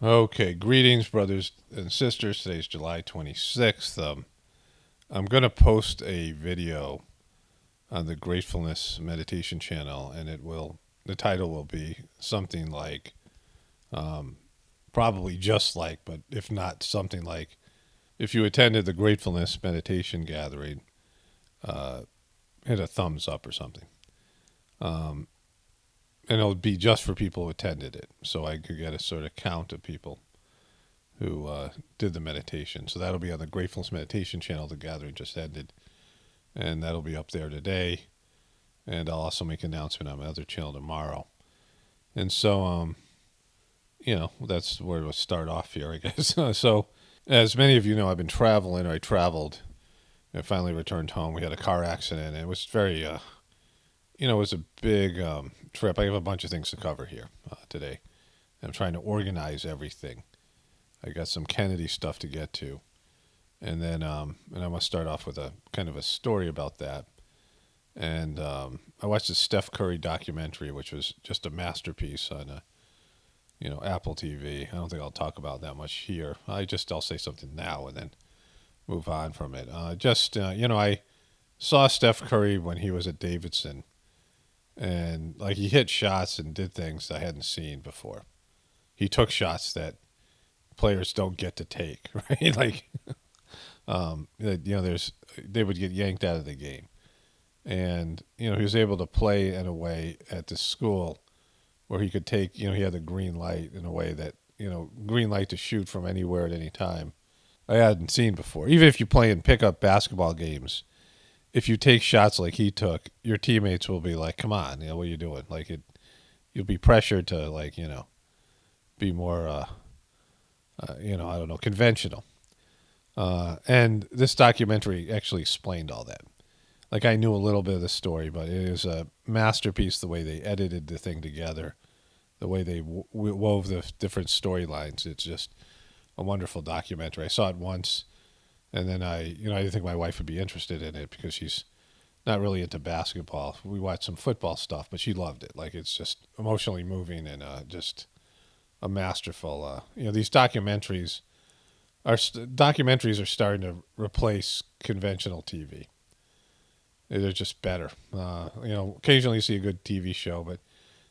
Okay, greetings, brothers and sisters. Today's July 26th. I'm going to post a video on the Gratefulness meditation channel, and the title will be something like, um, probably just like, but if not, something like, if you attended the Gratefulness meditation gathering, uh, hit a thumbs up or something. Um, and it'll be just for people who attended it, so I could get a sort of count of people who did the meditation. So that'll be on the Gratefulness Meditation channel. The gathering just ended, and that'll be up there today. And I'll also make an announcement on my other channel tomorrow. And so, that's where we'll start off here, I guess. So, as many of you know, I've been traveling. I traveled and finally returned home. We had a car accident, and it was very, it was a big trip. I have a bunch of things to cover here today. I'm trying to organize everything. I got some Kennedy stuff to get to, and then and I'm gonna start off with a kind of a story about that. And I watched the Steph Curry documentary, which was just a masterpiece on Apple TV. I don't think I'll talk about that much here. I'll say something now and then move on from it. I saw Steph Curry when he was at Davidson, and like he hit shots and did things I hadn't seen before. He took shots that players don't get to take, right? Like, they would get yanked out of the game, and he was able to play in a way at the school where he could take, he had the green light in a way that green light to shoot from anywhere at any time. I hadn't seen before. Even if you play in pickup basketball games, if you take shots like he took, your teammates will be like, "Come on, what are you doing?" Like you'll be pressured to be more I don't know, conventional. And this documentary actually explained all that. Like I knew a little bit of the story, but it is a masterpiece the way they edited the thing together, the way they wove the different storylines. It's just a wonderful documentary. I saw it once, and then I didn't think my wife would be interested in it because she's not really into basketball. We watched some football stuff, but she loved it. Like it's just emotionally moving and just a masterful. These documentaries are starting to replace conventional TV. They're just better. Occasionally you see a good TV show, but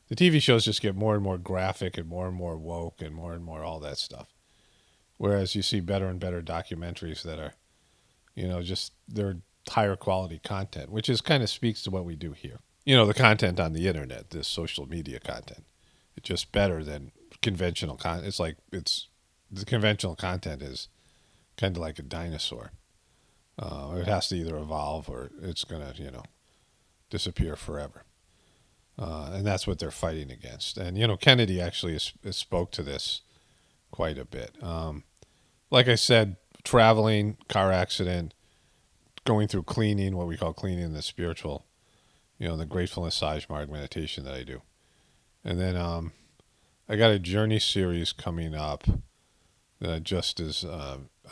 the TV shows just get more and more graphic and more woke and more all that stuff. Whereas you see better and better documentaries that are, just they're higher quality content, which is kind of speaks to what we do here. The content on the internet, this social media content, it's just better than conventional content. It's the conventional content is kind of like a dinosaur. It has to either evolve or it's gonna, disappear forever. And that's what they're fighting against. And Kennedy actually has spoke to this quite a bit. Like I said, traveling, car accident, going through cleaning, what we call cleaning the spiritual, the gratefulness Sajmarg meditation that I do. And then I got a journey series coming up that just is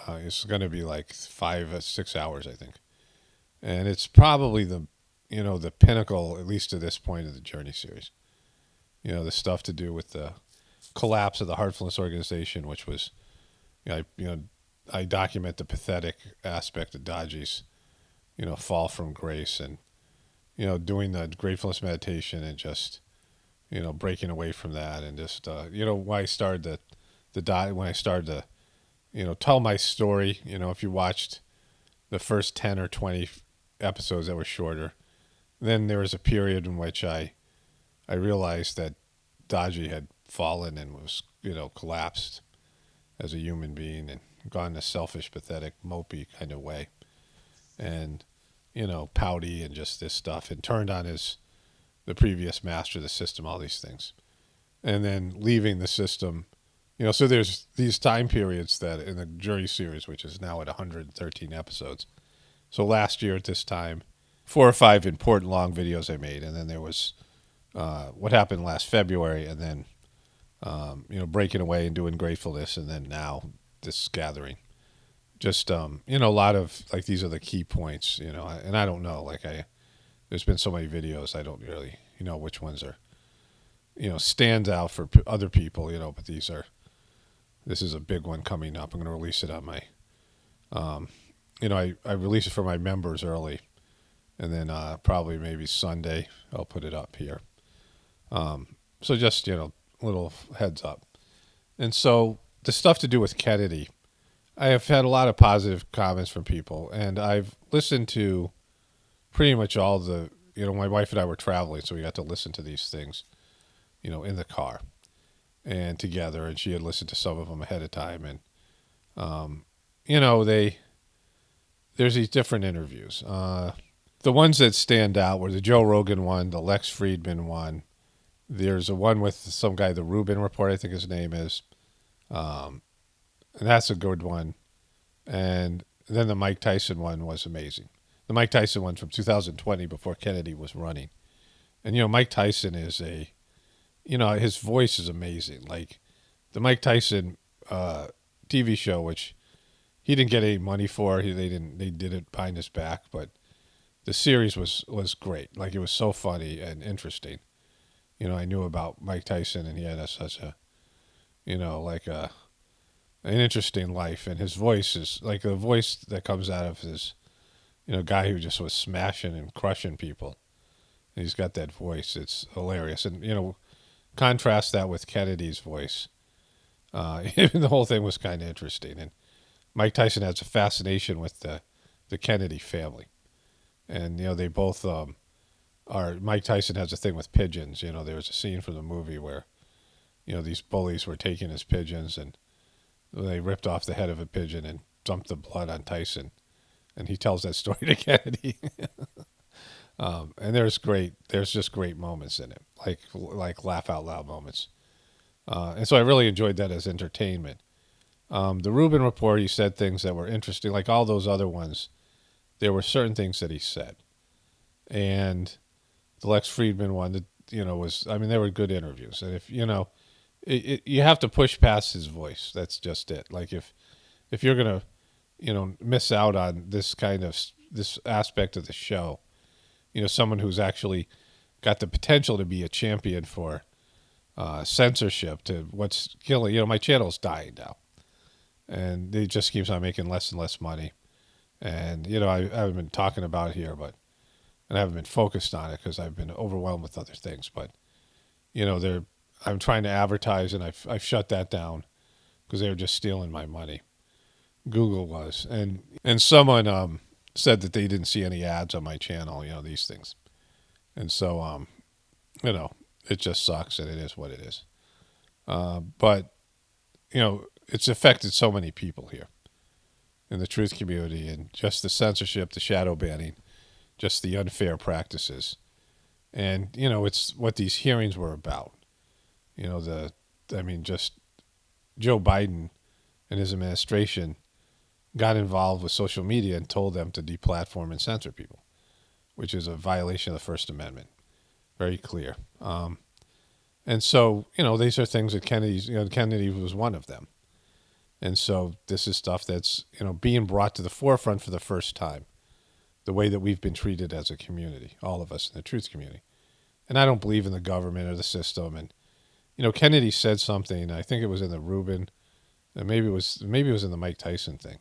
it's going to be like 5 6 hours, I think, and it's probably the pinnacle, at least to this point of the journey series. The stuff to do with the collapse of the Heartfulness organization, which was, I document the pathetic aspect of Daji's, fall from grace, and doing the gratefulness meditation and just breaking away from that, and just when I started when I started to tell my story. If you watched the first 10 or 20 episodes that were shorter, then there was a period in which I realized that Daji had fallen and was collapsed as a human being and gone in a selfish, pathetic, mopey kind of way, and pouty and just this stuff, and turned on the previous master of the system, all these things, and then leaving the system. So there's these time periods that in the jury series, which is now at 113 episodes. So last year at this time, 4 or 5 important long videos I made, and then there was what happened last February, and then breaking away and doing gratefulness, and then now this gathering. Just a lot of like these are the key points, and I don't know, there's been so many videos I don't really which ones are stand out for other people, but these are This is a big one coming up. I'm going to release it on my, um, I release it for my members early, and then probably maybe Sunday I'll put it up here. So just little heads up. And so the stuff to do with Kennedy, I have had a lot of positive comments from people, and I've listened to pretty much all the. My wife and I were traveling, so we got to listen to these things, in the car and together, and she had listened to some of them ahead of time, and they there's these different interviews. The ones that stand out were the Joe Rogan one, the Lex Friedman one. There's a one with some guy, the Rubin Report, I think his name is, and that's a good one. And then the Mike Tyson one was amazing. The Mike Tyson one from 2020 before Kennedy was running. And, Mike Tyson is his voice is amazing. Like the Mike Tyson TV show, which he didn't get any money for. They did it behind his back, but the series was great. Like it was so funny and interesting. I knew about Mike Tyson, and he had such a, an interesting life, and his voice is like the voice that comes out of his, guy who just was smashing and crushing people. And he's got that voice. It's hilarious. And, contrast that with Kennedy's voice. The whole thing was kind of interesting. And Mike Tyson has a fascination with the Kennedy family. And, they both Mike Tyson has a thing with pigeons. There was a scene from the movie where, these bullies were taking his pigeons, and they ripped off the head of a pigeon and dumped the blood on Tyson. And he tells that story to Kennedy. And there's just great moments in it, like laugh out loud moments. And so I really enjoyed that as entertainment. The Rubin Report, he said things that were interesting, like all those other ones. There were certain things that he said, and the Lex Friedman one, they were good interviews. And if you have to push past his voice. That's just it. Like if you're gonna, miss out on this this aspect of the show, someone who's actually got the potential to be a champion for censorship to what's killing. My channel's dying now, and it just keeps on making less and less money. And I haven't been talking about it here, and I haven't been focused on it because I've been overwhelmed with other things. But I'm trying to advertise, and I've shut that down because they were just stealing my money. Google was, and someone said that they didn't see any ads on my channel. These things, and so it just sucks, and it is what it is. But it's affected so many people here in the truth community, and just the censorship, the shadow banning, just the unfair practices, and it's what these hearings were about. Just Joe Biden and his administration got involved with social media and told them to deplatform and censor people, which is a violation of the First Amendment. Very clear. And so, these are things that Kennedy was one of them. And so this is stuff that's, being brought to the forefront for the first time, the way that we've been treated as a community, all of us in the truth community. And I don't believe in the government or the system. And, Kennedy said something, I think it was in the Rubin, and maybe it was in the Mike Tyson thing.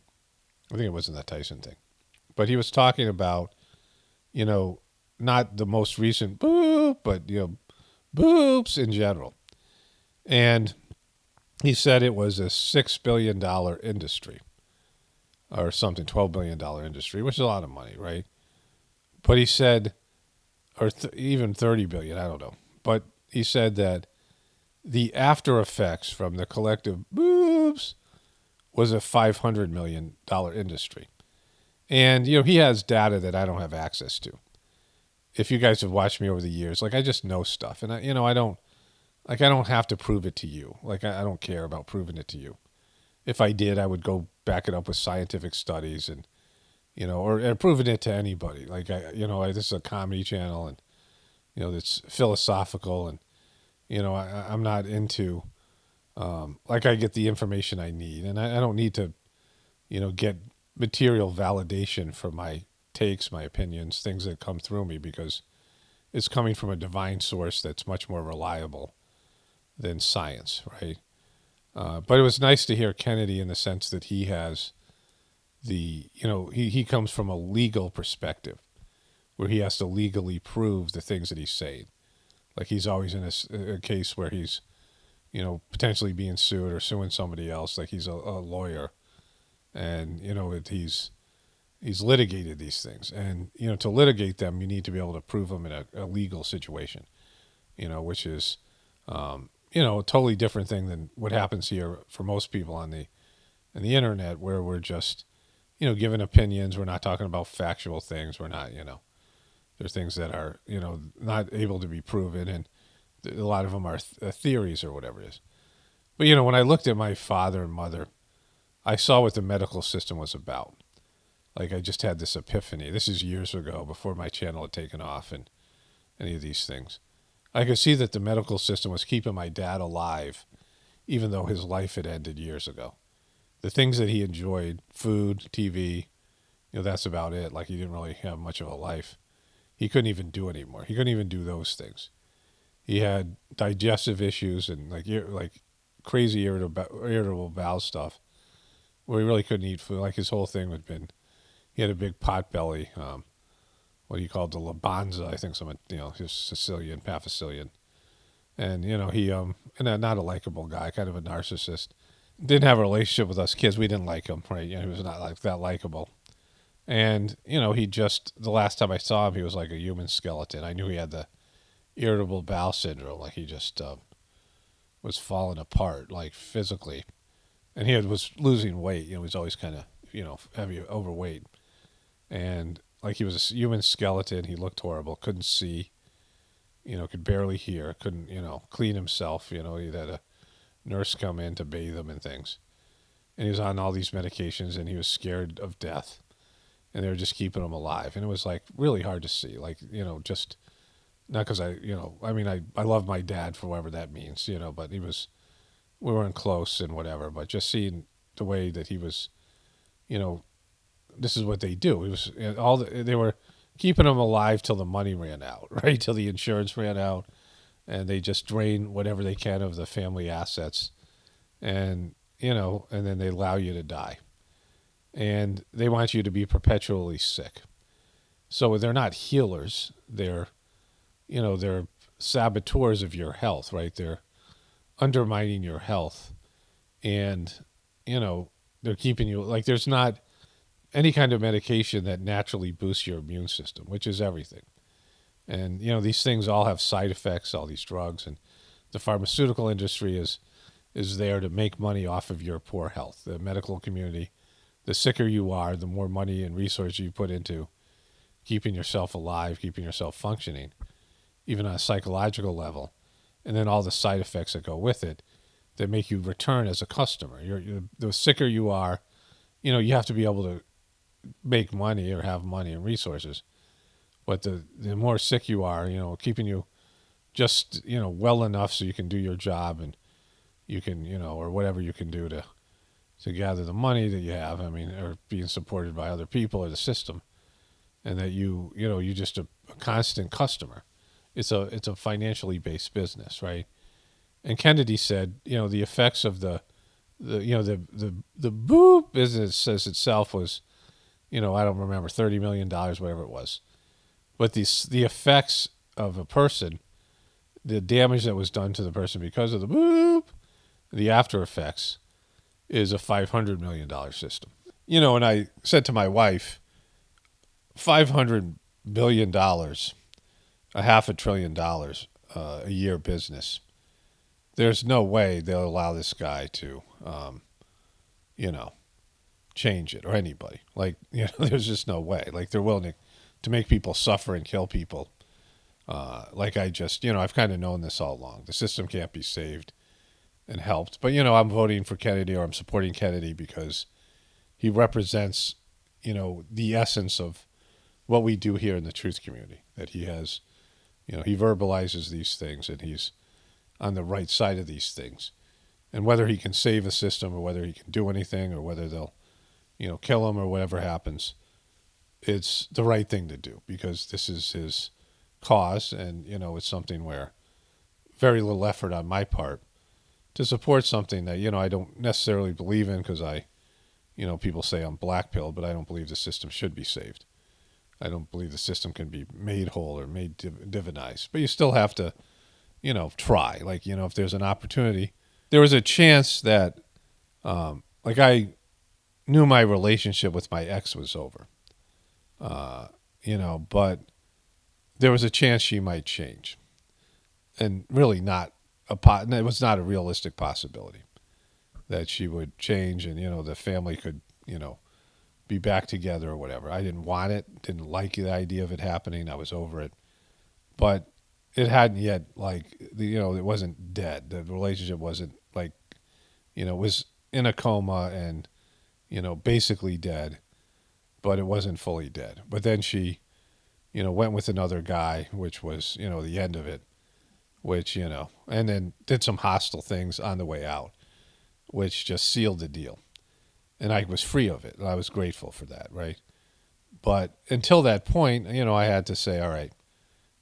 I think it was in the Tyson thing. But he was talking about, not the most recent boop, but, boops in general. And he said it was a $6 billion industry or something, $12 billion industry, which is a lot of money, right? But he said, or even 30 billion, I don't know. But he said that the after effects from the collective boops was a $500 million industry. And, he has data that I don't have access to. If you guys have watched me over the years, I just know stuff. And, I don't have to prove it to you. I don't care about proving it to you. If I did, I would go back it up with scientific studies and, or proving it to anybody. This is a comedy channel and, it's philosophical and, I'm not into, I get the information I need, and I don't need to, get material validation for my takes, my opinions, things that come through me, because it's coming from a divine source that's much more reliable than science, right? But it was nice to hear Kennedy in the sense that he has he comes from a legal perspective where he has to legally prove the things that he's saying. Like he's always in a case where he's, potentially being sued or suing somebody else. Like he's a lawyer, and he's litigated these things, and to litigate them, you need to be able to prove them in a legal situation. Which is, a totally different thing than what happens here for most people on the internet, where we're just, giving opinions. We're not talking about factual things. We're not, there's things that are, not able to be proven, and a lot of them are theories or whatever it is. But when I looked at my father and mother, I saw what the medical system was about. Like I just had this epiphany. This is years ago, before my channel had taken off and any of these things. I could see that the medical system was keeping my dad alive, even though his life had ended years ago. The things that he enjoyed, food, TV, that's about it. Like he didn't really have much of a life. He couldn't even do anymore. He couldn't even do those things. He had digestive issues and like crazy irritable bowel stuff, where he really couldn't eat food. Like his whole thing had been, he had a big pot belly. What he called the labanza, I think someone, he's Sicilian, half Sicilian. And, he, and not a likable guy, kind of a narcissist. Didn't have a relationship with us kids. We didn't like him, right? He was not like that likable. And, he just, the last time I saw him, he was like a human skeleton. I knew he had the irritable bowel syndrome. Like he just was falling apart, like physically. And he was losing weight. He was always kind of, heavy, overweight. And like he was a human skeleton. He looked horrible. Couldn't see, could barely hear. Couldn't, clean himself. He had a nurse come in to bathe him and things. And he was on all these medications, and he was scared of death. And they were just keeping him alive. And it was like really hard to see. Like, just not because I love my dad for whatever that means, but we weren't close and whatever. But just seeing the way that he was, this is what they do. It was they were keeping him alive till the money ran out, right? Till the insurance ran out, and they just drain whatever they can of the family assets, and and then they allow you to die, and they want you to be perpetually sick. So they're not healers. They're saboteurs of your health, right? They're undermining your health, and they're keeping you like there's not any kind of medication that naturally boosts your immune system, which is everything. And, these things all have side effects, all these drugs, and the pharmaceutical industry is there to make money off of your poor health. The medical community, the sicker you are, the more money and resources you put into keeping yourself alive, keeping yourself functioning, even on a psychological level. And then all the side effects that go with it that make you return as a customer. The sicker you are, you have to be able to make money or have money and resources. But the more sick you are, keeping you just, well enough so you can do your job and you can, or whatever you can do to gather the money that you have. Or being supported by other people or the system, and that you're just a constant customer. It's a financially based business, right? And Kennedy said, the effects of the boob business as itself was, I don't remember, $30 million, whatever it was. But the effects of a person, the damage that was done to the person because of the boop, the after effects, is a $500 million system. And I said to my wife, $500 billion, a $500 billion a year business. There's no way they'll allow this guy to, change it, or anybody. Like, there's just no way. Like, they're willing to make people suffer and kill people. Like I've kind of known this all along. The system can't be saved and helped. But, I'm voting for Kennedy, or I'm supporting Kennedy because he represents, the essence of what we do here in the truth community. That he has, he verbalizes these things, and he's on the right side of these things. And whether he can save a system, or whether he can do anything, or whether they'll, kill him, or whatever happens, it's the right thing to do, because this is his cause, and it's something where very little effort on my part, to support something that, I don't necessarily believe in because people say I'm black-pilled, but I don't believe the system should be saved. I don't believe the system can be made whole or made divinized. But you still have to, try. Like, if there's an opportunity, there was a chance that, like, I knew my relationship with my ex was over, but there was a chance she might change. And really it was not a realistic possibility that she would change and, the family could, be back together or whatever. I didn't want it, didn't like the idea of it happening. I was over it. But it hadn't yet, it wasn't dead. The relationship wasn't it was in a coma and, basically dead, but it wasn't fully dead. But then she, went with another guy, which was, the end of it, which, and then did some hostile things on the way out, which just sealed the deal. And I was free of it. And I was grateful for that, right? But until that point, I had to say, all right,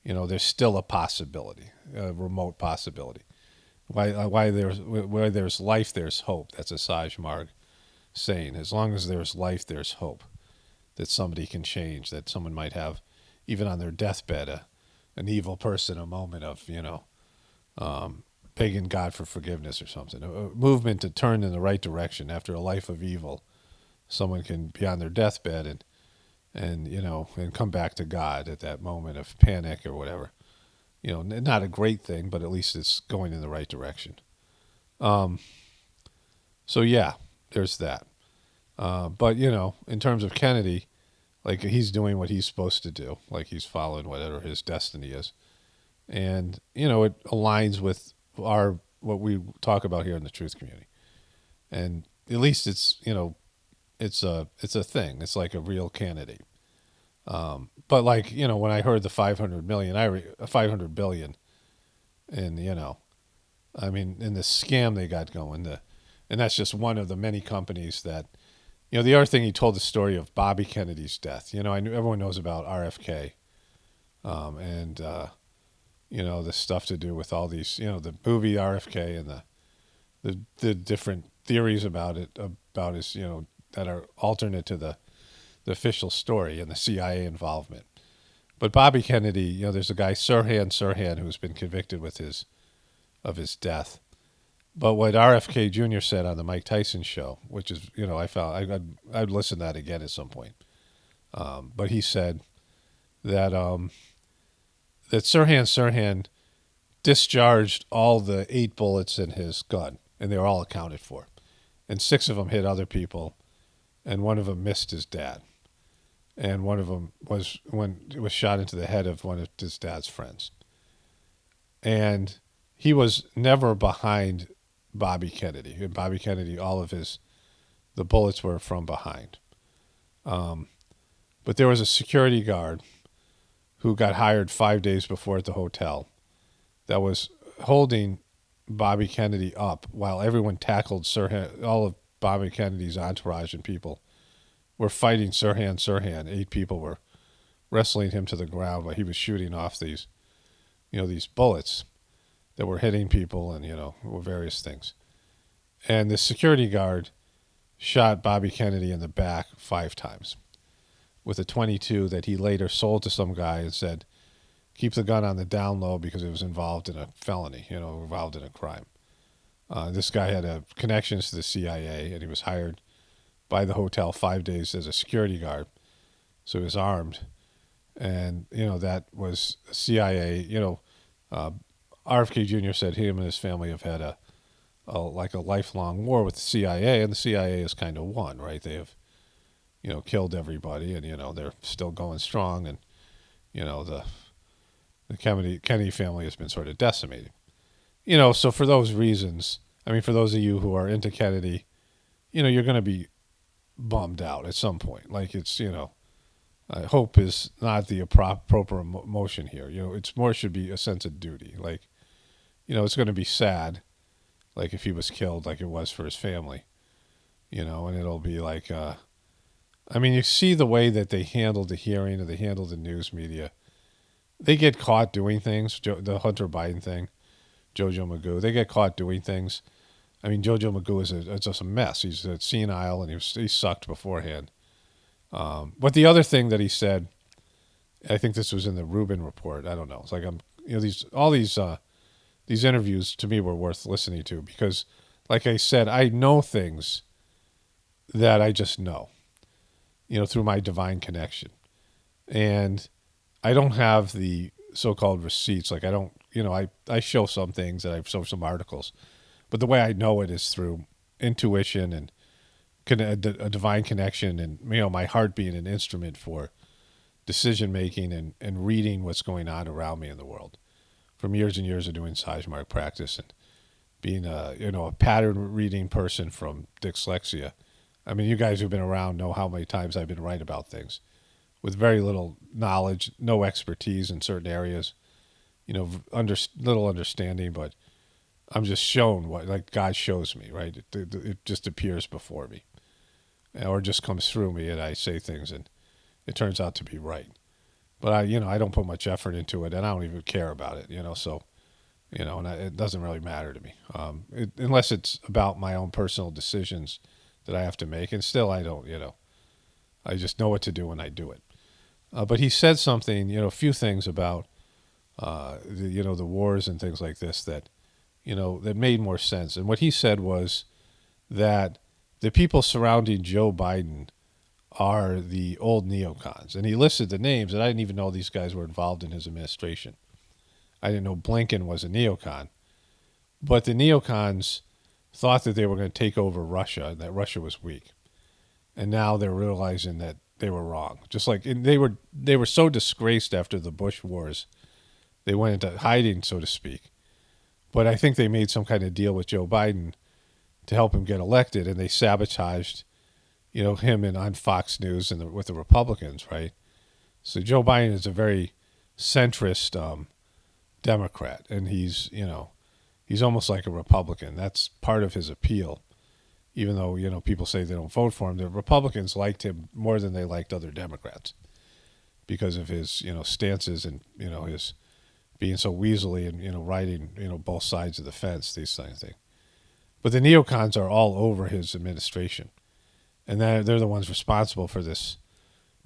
there's still a possibility, a remote possibility. Where there's life, there's hope. That's a Saj Marg saying. As long as there's life, there's hope that somebody can change, that someone might have, even on their deathbed, an evil person, a moment of, begging God for forgiveness or something, a movement to turn in the right direction after a life of evil. Someone can be on their deathbed and come back to God at that moment of panic or whatever. Not a great thing, but at least it's going in the right direction. So yeah, there's that. But in terms of Kennedy, like he's doing what he's supposed to do, like he's following whatever his destiny is, and it aligns with what we talk about here in the truth community, and at least it's it's a thing. It's like a real candidate. But when I heard the 500 million, 500 billion, and I mean, in the scam they got going, and that's just one of the many companies that, the other thing he told the story of Bobby Kennedy's death. I knew everyone knows about RFK, and the stuff to do with all these, the movie RFK and the different theories about his, that are alternate to the official story and the CIA involvement. But Bobby Kennedy, there's a guy Sirhan who's been convicted of his death. But what RFK Jr. said on the Mike Tyson show, which is, I found I'd listen to that again at some point. But he said that that Sirhan discharged all the 8 bullets in his gun, and they were all accounted for, and 6 of them hit other people, and 1 of them missed his dad, and 1 of them was shot into the head of one of his dad's friends, and he was never behind Bobby Kennedy. And Bobby Kennedy, all of the bullets were from behind. But there was a security guard who got hired 5 days before at the hotel that was holding Bobby Kennedy up while everyone tackled Sirhan. All of Bobby Kennedy's entourage and people were fighting Sirhan. 8 people were wrestling him to the ground while he was shooting off these bullets that were hitting people and, various things. And the security guard shot Bobby Kennedy in the back 5 times with a .22 that he later sold to some guy and said, keep the gun on the down low because it was involved in a felony, involved in a crime. This guy had connections to the CIA, and he was hired by the hotel 5 days as a security guard. So he was armed. And, that was CIA, RFK Jr. said him and his family have had a lifelong war with the CIA, and the CIA has kind of won, right? They have, killed everybody, and they're still going strong, and the Kennedy family has been sort of decimated. So for those reasons, I mean, for those of you who are into Kennedy, you're going to be bummed out at some point. Like it's, hope is not the proper emotion here. It's more should be a sense of duty. Like, it's going to be sad, like if he was killed, like it was for his family, and it'll be like, I mean, you see the way that they handled the hearing or they handled the news media. They get caught doing things, the Hunter Biden thing, Jojo Magoo, they get caught doing things I mean, Jojo Magoo is just a mess. He's senile, and he sucked beforehand. But the other thing that he said, I think this was in the Rubin report. I don't know. It's like these interviews to me were worth listening to because, like I said, I know things that I just know, through my divine connection, and I don't have the so-called receipts. Like I don't, I show some things that I show some articles, but the way I know it is through intuition and a divine connection, and my heart being an instrument for decision making and reading what's going on around me in the world from years and years of doing Sizemore practice and being a pattern reading person from dyslexia. I mean, you guys who've been around know how many times I've been right about things with very little knowledge, no expertise in certain areas, little understanding, but I'm just shown what, like God shows me, right? It just appears before me or just comes through me and I say things and it turns out to be right. But I don't put much effort into it and I don't even care about it, so, it doesn't really matter to me unless it's about my own personal decisions that I have to make. And still, I don't, I just know what to do when I do it. But he said something, a few things about, the wars and things like this that, that made more sense. And what he said was that the people surrounding Joe Biden are the old neocons. And he listed the names, and I didn't even know these guys were involved in his administration. I didn't know Blinken was a neocon. But the neocons thought that they were going to take over Russia and that Russia was weak. And now they're realizing that they were wrong. Just like they were so disgraced after the Bush wars, they went into hiding, so to speak. But I think they made some kind of deal with Joe Biden to help him get elected, and they sabotaged, him and on Fox News and with the Republicans, right? So Joe Biden is a very centrist Democrat, and he's almost like a Republican. That's part of his appeal. Even though, people say they don't vote for him, the Republicans liked him more than they liked other Democrats because of his, stances and, his being so weaselly and, riding, both sides of the fence, these kind of things. But the neocons are all over his administration. And they're the ones responsible for this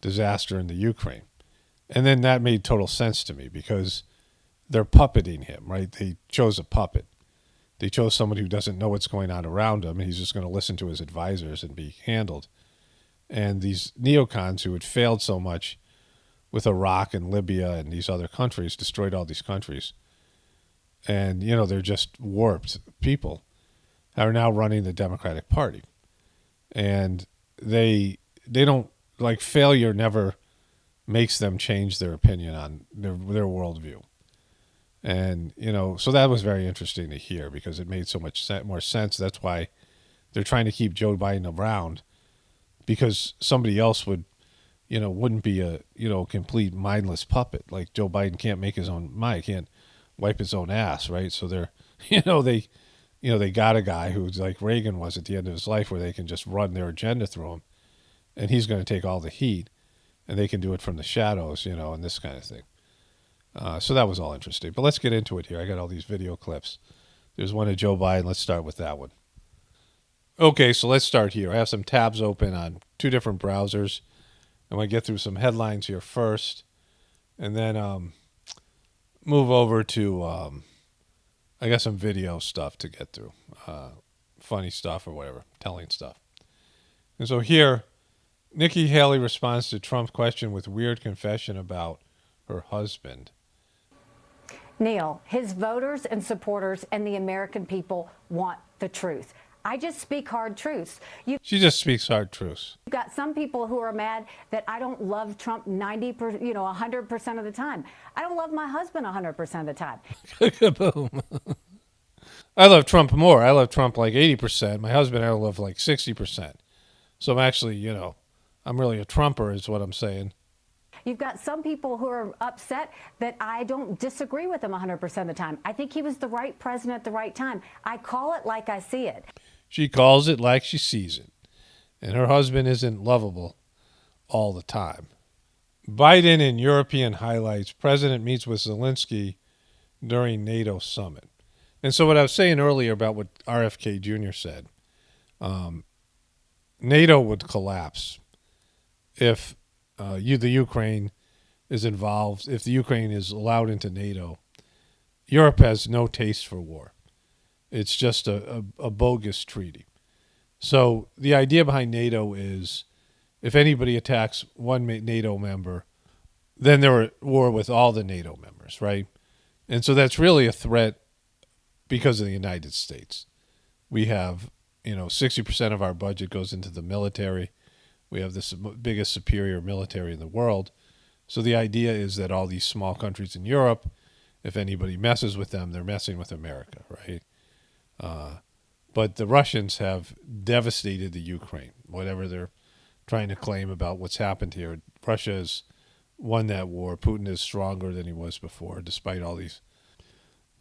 disaster in the Ukraine. And then that made total sense to me because they're puppeting him, right? They chose a puppet. They chose somebody who doesn't know what's going on around him, and he's just going to listen to his advisors and be handled. And these neocons who had failed so much with Iraq and Libya and these other countries, destroyed all these countries. And, they're just warped people are now running the Democratic Party. And they don't, like, failure never makes them change their opinion on their worldview. And, so that was very interesting to hear because it made so much more sense. That's why they're trying to keep Joe Biden around because somebody else wouldn't be a, complete mindless puppet. Like Joe Biden can't make his own mind, can't wipe his own ass, right? So they're, they got a guy who's like Reagan was at the end of his life where they can just run their agenda through him and he's going to take all the heat and they can do it from the shadows, and this kind of thing. So that was all interesting. But let's get into it here. I got all these video clips. There's one of Joe Biden. Let's start with that one. Okay, so let's start here. I have some tabs open on two different browsers. I'm going to get through some headlines here first, and then move over to, I got some video stuff to get through. Funny stuff or whatever, telling stuff. And so here, Nikki Haley responds to Trump's question with weird confession about her husband. Neil, his voters and supporters and the American people want the truth. I just speak hard truths. She just speaks hard truths. You've got some people who are mad that I don't love Trump 100% of the time. I don't love my husband 100% of the time. Boom. I love Trump more. I love Trump like 80%. My husband I love like 60%. So I'm actually, I'm really a Trumper is what I'm saying. You've got some people who are upset that I don't disagree with him 100% of the time. I think he was the right president at the right time. I call it like I see it. She calls it like she sees it. And her husband isn't lovable all the time. Biden in European highlights. President meets with Zelensky during NATO summit. And so what I was saying earlier about what RFK Jr. said, NATO would collapse if the Ukraine is involved. If the Ukraine is allowed into NATO, Europe has no taste for war. It's just a bogus treaty. So the idea behind NATO is if anybody attacks one NATO member, then they're at war with all the NATO members, right? And so that's really a threat because of the United States. We have, 60% of our budget goes into the military. We have the biggest superior military in the world. So the idea is that all these small countries in Europe, if anybody messes with them, they're messing with America, right? But the Russians have devastated the Ukraine, whatever they're trying to claim about what's happened here. Russia has won that war. Putin is stronger than he was before, despite all these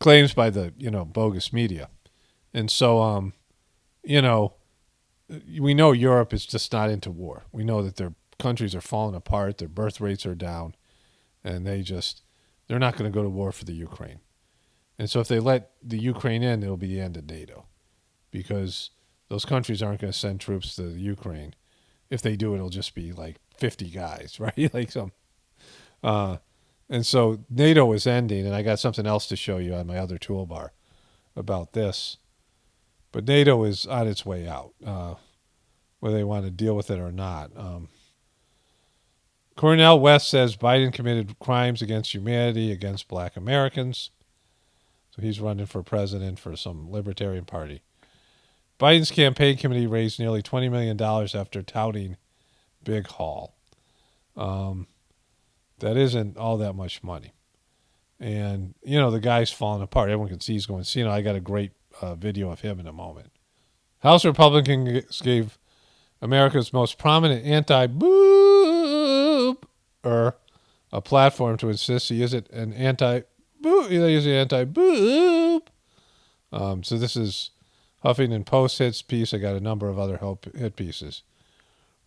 claims by the, bogus media. And so, we know Europe is just not into war. We know that their countries are falling apart, their birth rates are down, and they're not going to go to war for the Ukraine. And so if they let the Ukraine in, it'll be the end of NATO because those countries aren't going to send troops to the Ukraine. If they do, it'll just be like 50 guys, right? And so NATO is ending, and I got something else to show you on my other toolbar about this. But NATO is on its way out, whether they want to deal with it or not. Cornel West says Biden committed crimes against humanity against black Americans. So he's running for president for some libertarian party. Biden's campaign committee raised nearly $20 million after touting big haul. That isn't all that much money. And, the guy's falling apart. Everyone can see he's going, I got a great video of him in a moment. House Republicans gave America's most prominent anti-boob a platform to insist he isn't an anti-boob. He's an anti-boob. So this is Huffington Post hits piece. I got a number of other hit pieces.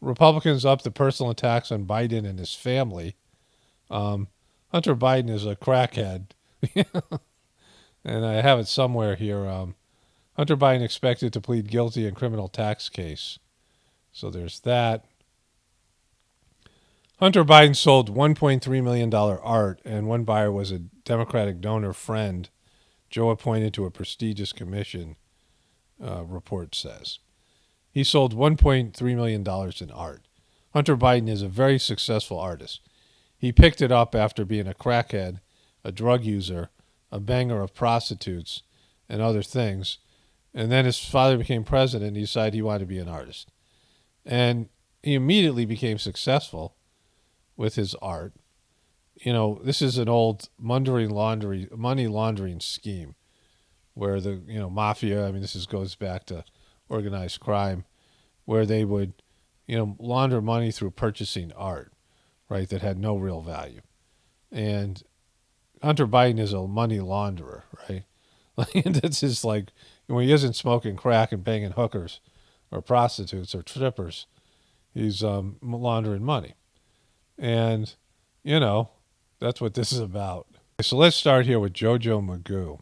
Republicans up the personal attacks on Biden and his family. Hunter Biden is a crackhead. And I have it somewhere here. Hunter Biden expected to plead guilty in criminal tax case. So there's that. Hunter Biden sold $1.3 million art, and one buyer was a Democratic donor friend Joe appointed to a prestigious commission, report says. He sold $1.3 million in art. Hunter Biden is a very successful artist. He picked it up after being a crackhead, a drug user, a banger of prostitutes, and other things. And then his father became president and he decided he wanted to be an artist. And he immediately became successful with his art. This is an old money laundering scheme where the, mafia, this goes back to organized crime, where they would, launder money through purchasing art, right, that had no real value. And Hunter Biden is a money launderer, right? That's just when he isn't smoking crack and banging hookers or prostitutes or strippers, he's laundering money. And, that's what this is about. So let's start here with Jojo Magoo.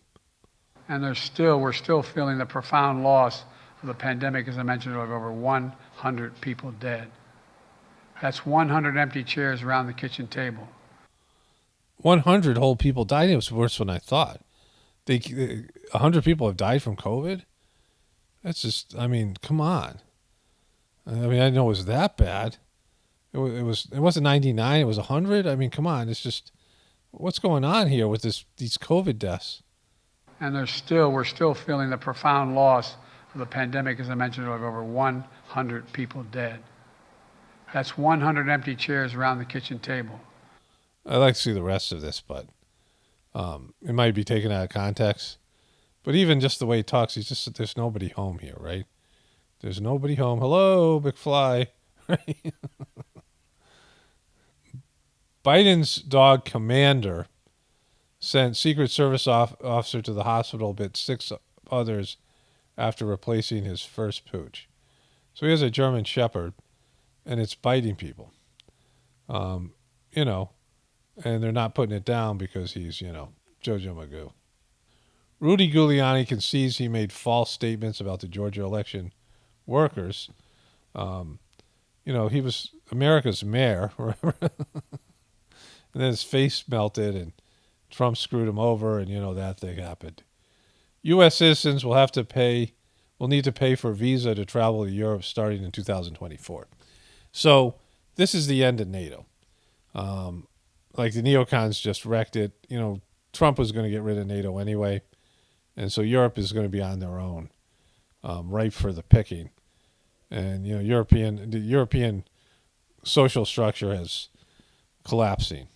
And we're still feeling the profound loss of the pandemic. As I mentioned, we have over 100 people dead. That's 100 empty chairs around the kitchen table. 100 whole people died. It was worse than I thought. 100 people have died from COVID? That's just, come on. I didn't know it was that bad. It wasn't 99, it was 100. Come on. It's just, what's going on here with these COVID deaths? And we're still feeling the profound loss of the pandemic. As I mentioned, we have over 100 people dead. That's 100 empty chairs around the kitchen table. I'd like to see the rest of this, but it might be taken out of context. But even just the way he talks, there's nobody home here, right? There's nobody home. Hello, McFly. Right? Biden's dog Commander sent Secret Service officer to the hospital, but 6 others after replacing his first pooch. So he has a German Shepherd, and it's biting people. And they're not putting it down because he's, Jojo Magoo. Rudy Giuliani concedes he made false statements about the Georgia election workers. He was America's mayor, and then his face melted, and Trump screwed him over, and that thing happened. U.S. citizens will need to pay for a visa to travel to Europe starting in 2024. So this is the end of NATO. Like the neocons just wrecked it. Trump was going to get rid of NATO anyway, and so Europe is going to be on their own, ripe for the picking. And the European social structure is collapsing.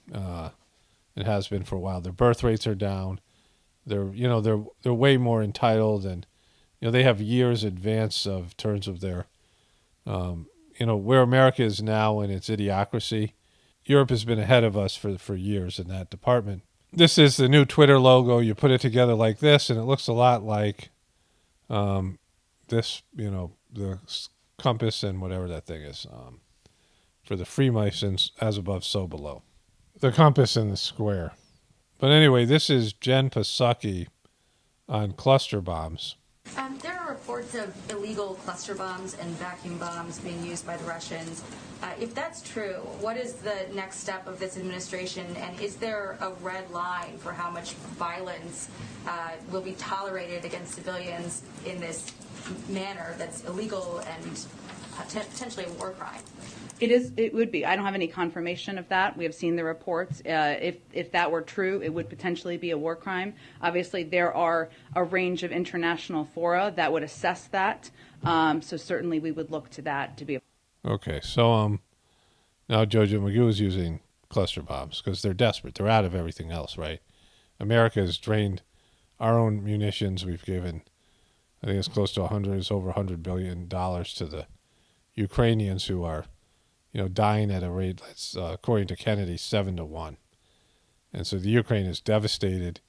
It has been for a while. Their birth rates are down. They're way more entitled, and they have years advance of terms of their where America is now in its idiocracy. Europe has been ahead of us for years in that department. This is the new Twitter logo. You put it together like this, and it looks a lot like this. The compass and whatever that thing is for the Freemasons, as above, so below. The compass and the square. But anyway, this is Jen Psaki on cluster bombs. There are reports of illegal cluster bombs and vacuum bombs being used by the Russians. If that's true, what is the next step of this administration, and is there a red line for how much violence will be tolerated against civilians in this manner that's illegal and potentially a war crime? It would be. I don't have any confirmation of that. We have seen the reports. If that were true, it would potentially be a war crime. Obviously, there are a range of international fora that would assess that. So certainly we would look to that to be a... Okay, so now Jojo Magoo is using cluster bombs because they're desperate. They're out of everything else, right? America has drained our own munitions. We've given, I think it's close to it's over $100 billion to the Ukrainians, who are dying at a rate that's, according to Kennedy, 7-1. And so the Ukraine is devastated,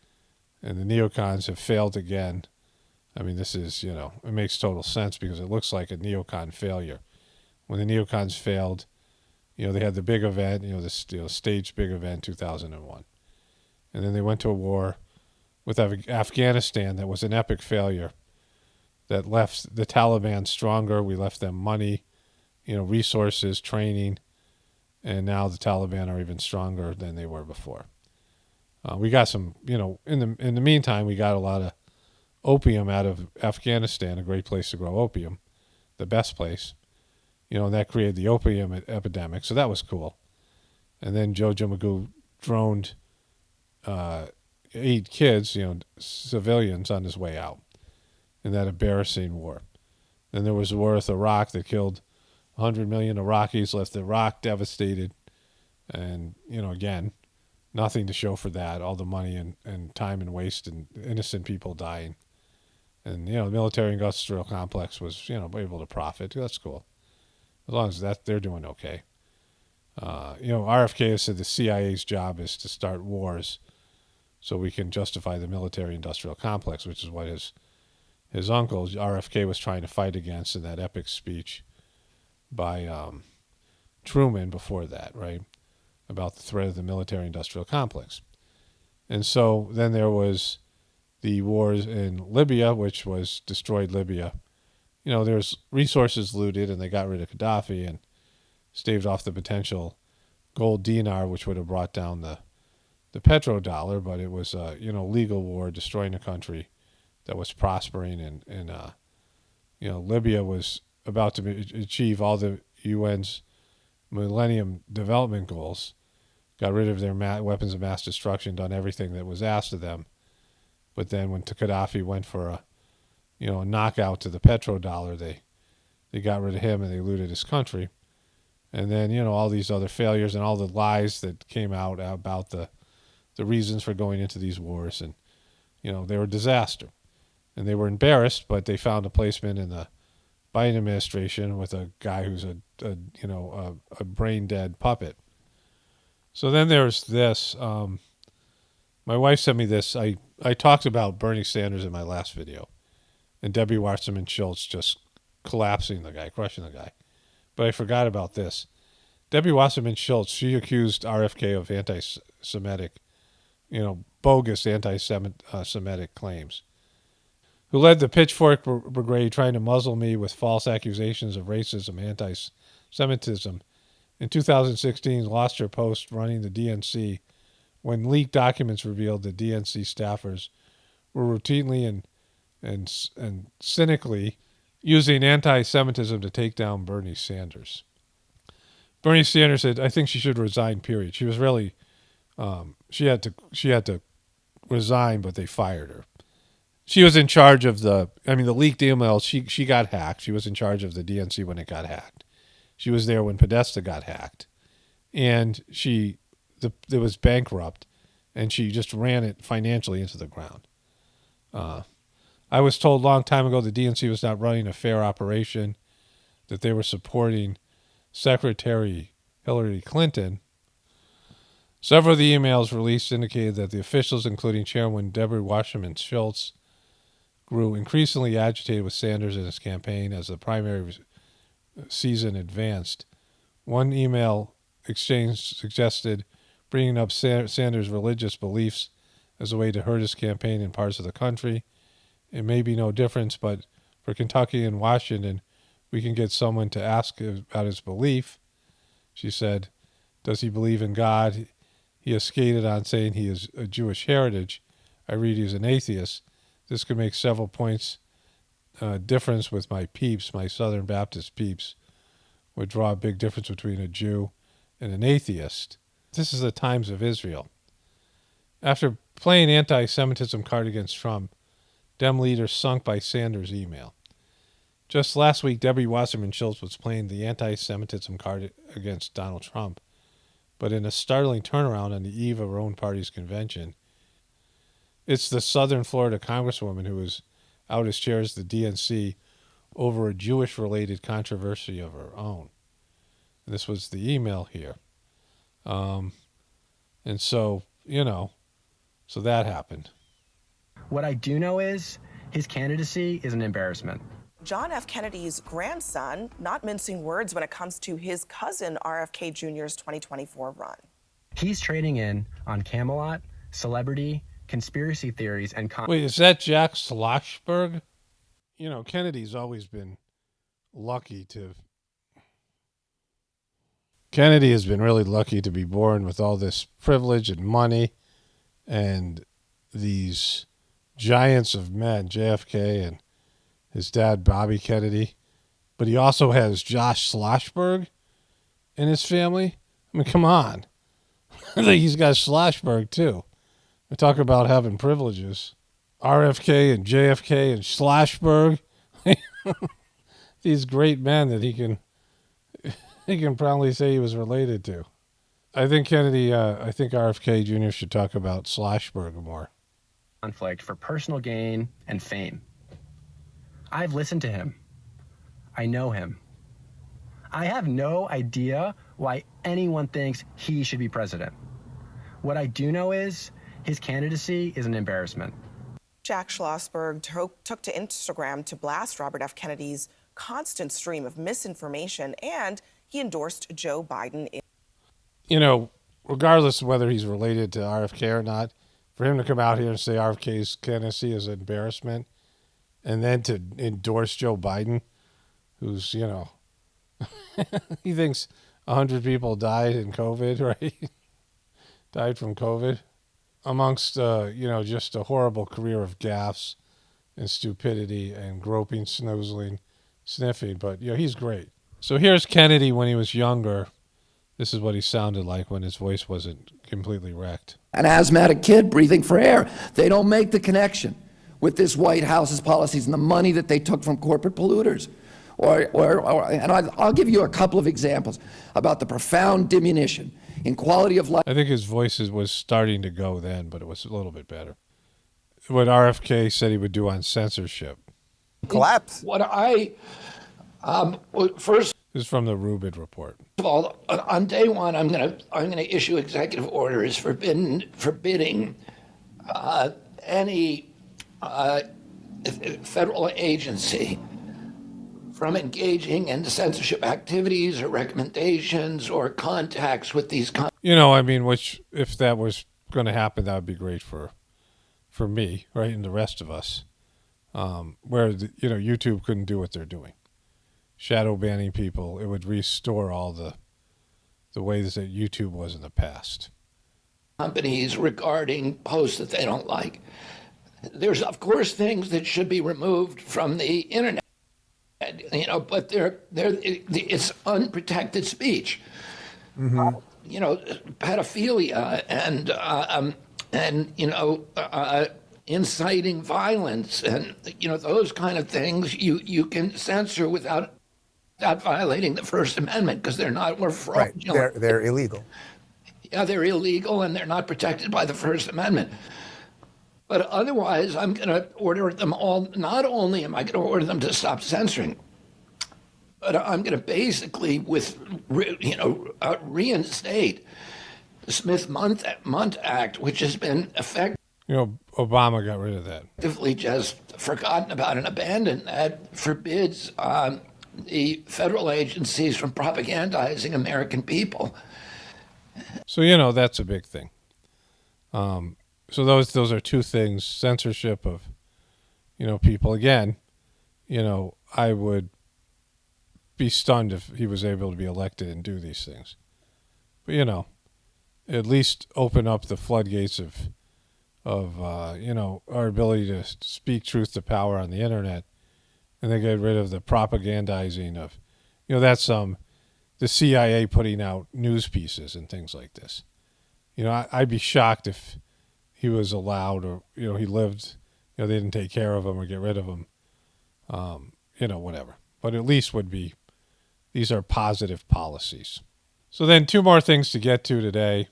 and the neocons have failed again. I mean, this is, it makes total sense because it looks like a neocon failure. When the neocons failed, they had the big event, the staged big event, 2001. And then they went to a war with Afghanistan that was an epic failure that left the Taliban stronger. We left them money, resources, training, and now the Taliban are even stronger than they were before. We got some, in the meantime, we got a lot of opium out of Afghanistan, a great place to grow opium, the best place, and that created the opium epidemic, so that was cool. And then Jojo Magoo droned 8 kids, civilians, on his way out in that embarrassing war. Then there was the war with Iraq that killed 100 million Iraqis, left Iraq devastated. And, again, nothing to show for that, all the money and time and waste and innocent people dying. And, the military-industrial complex was, able to profit. That's cool. As long as they're doing okay. RFK has said the CIA's job is to start wars so we can justify the military-industrial complex, which is what his uncle, RFK, was trying to fight against in that epic speech by Truman before that, right, about the threat of the military-industrial complex. And so then there was the wars in Libya, which was destroyed Libya. There's resources looted, and they got rid of Gaddafi and staved off the potential gold dinar, which would have brought down the petrodollar, but it was a legal war destroying a country that was prospering, and Libya was about to achieve all the UN's Millennium Development Goals, got rid of their weapons of mass destruction, done everything that was asked of them. But then when Gaddafi went for a knockout to the petrodollar, they got rid of him and they looted his country. And then, all these other failures and all the lies that came out about the reasons for going into these wars. And, they were a disaster. And they were embarrassed, but they found a placement in the Biden administration with a guy who's a brain-dead puppet. So then there's this. My wife sent me this. I talked about Bernie Sanders in my last video, and Debbie Wasserman Schultz just collapsing the guy, crushing the guy. But I forgot about this. Debbie Wasserman Schultz, she accused RFK of anti-Semitic, bogus anti-Semitic claims, who led the Pitchfork Brigade trying to muzzle me with false accusations of racism and anti-Semitism. In 2016, lost her post running the DNC when leaked documents revealed that DNC staffers were routinely and cynically using anti-Semitism to take down Bernie Sanders. Bernie Sanders said, "I think she should resign." Period. She was really, she had to resign, but they fired her. She was in charge of the leaked emails. She got hacked. She was in charge of the DNC when it got hacked. She was there when Podesta got hacked, and it was bankrupt, and she just ran it financially into the ground. I was told a long time ago the DNC was not running a fair operation, that they were supporting Secretary Hillary Clinton. Several of the emails released indicated that the officials, including Chairwoman Deborah Wasserman Schultz, grew increasingly agitated with Sanders and his campaign as the primary season advanced. One email exchange suggested bringing up Sanders' religious beliefs as a way to hurt his campaign in parts of the country. It may be no difference, but for Kentucky and Washington, we can get someone to ask about his belief. She said, does he believe in God? He has skated on saying he is a Jewish heritage. I read he's an atheist. This could make several points difference with my peeps, my Southern Baptist peeps, would draw a big difference between a Jew and an atheist. This is the times of Israel. After playing anti-Semitism card against Trump, Dem leader sunk by Sanders' email. Just last week, Debbie Wasserman Schultz was playing the anti-Semitism card against Donald Trump, but in a startling turnaround on the eve of her own party's convention. It's the Southern Florida Congresswoman who is out as chair of the DNC over a Jewish-related controversy of her own. And this was the email here. And so, so that happened. What I do know is his candidacy is an embarrassment. John F. Kennedy's grandson, not mincing words when it comes to his cousin RFK Jr.'s 2024 run. He's trading in on Camelot, celebrity, conspiracy theories, and... Wait, is that Jack Schlossberg? Kennedy's always been lucky to... Kennedy has been really lucky to be born with all this privilege and money and these giants of men, JFK and his dad, Bobby Kennedy. But he also has Josh Schlossberg in his family. I mean, come on. I think he's got Schlossberg, too. We talk about having privileges. RFK and JFK and Schlossberg. These great men that he can probably say he was related to. I think RFK Jr. should talk about Schlossberg more. Conflict for personal gain and fame. I've listened to him. I know him. I have no idea why anyone thinks he should be president. What I do know is his candidacy is an embarrassment. Jack Schlossberg took to Instagram to blast Robert F. Kennedy's constant stream of misinformation, and he endorsed Joe Biden. Regardless of whether he's related to RFK or not, for him to come out here and say RFK's candidacy is an embarrassment, and then to endorse Joe Biden, who's, he thinks 100 people died in COVID, right? Died from COVID, amongst, just a horrible career of gaffes and stupidity and groping, snoozling, sniffing. But, he's great. So here's Kennedy when he was younger. This is what he sounded like when his voice wasn't completely wrecked. An asthmatic kid breathing for air. They don't make the connection with this White House's policies and the money that they took from corporate polluters. And I'll give you a couple of examples about the profound diminution in quality of life. I think his voice was starting to go then, but it was a little bit better. What RFK said he would do on censorship. Collapse. What first This is from the Rubin report. of all, on day one, I'm gonna issue executive orders forbidding any federal agency from engaging in censorship activities or recommendations or contacts with these. Which if that was going to happen, that would be great for me, right, and the rest of us. Where YouTube couldn't do what they're doing, shadow banning people. It would restore all the ways that YouTube was in the past. Companies regarding posts that they don't like. There's, of course, things that should be removed from the internet, but it's unprotected speech. Mm-hmm. Pedophilia and inciting violence and those kind of things you can censor without violating the First Amendment because they're fraudulent. Right. They're illegal. Yeah, they're illegal and they're not protected by the First Amendment. But otherwise, I'm going to order them all. Not only am I going to order them to stop censoring, but I'm going to basically reinstate the Smith-Mundt Act, which has been effectively Obama got rid of that. Just forgotten about and abandoned, that forbids the federal agencies from propagandizing American people. So that's a big thing. So those are two things: censorship of people. Again, I would be stunned if he was able to be elected and do these things. But at least open up the floodgates of our ability to speak truth to power on the internet, and then get rid of the propagandizing of, that's the CIA putting out news pieces and things like this. I'd be shocked if he was allowed, or he lived, they didn't take care of him or get rid of him, whatever. But at least these are positive policies. So then 2 more things to get to today.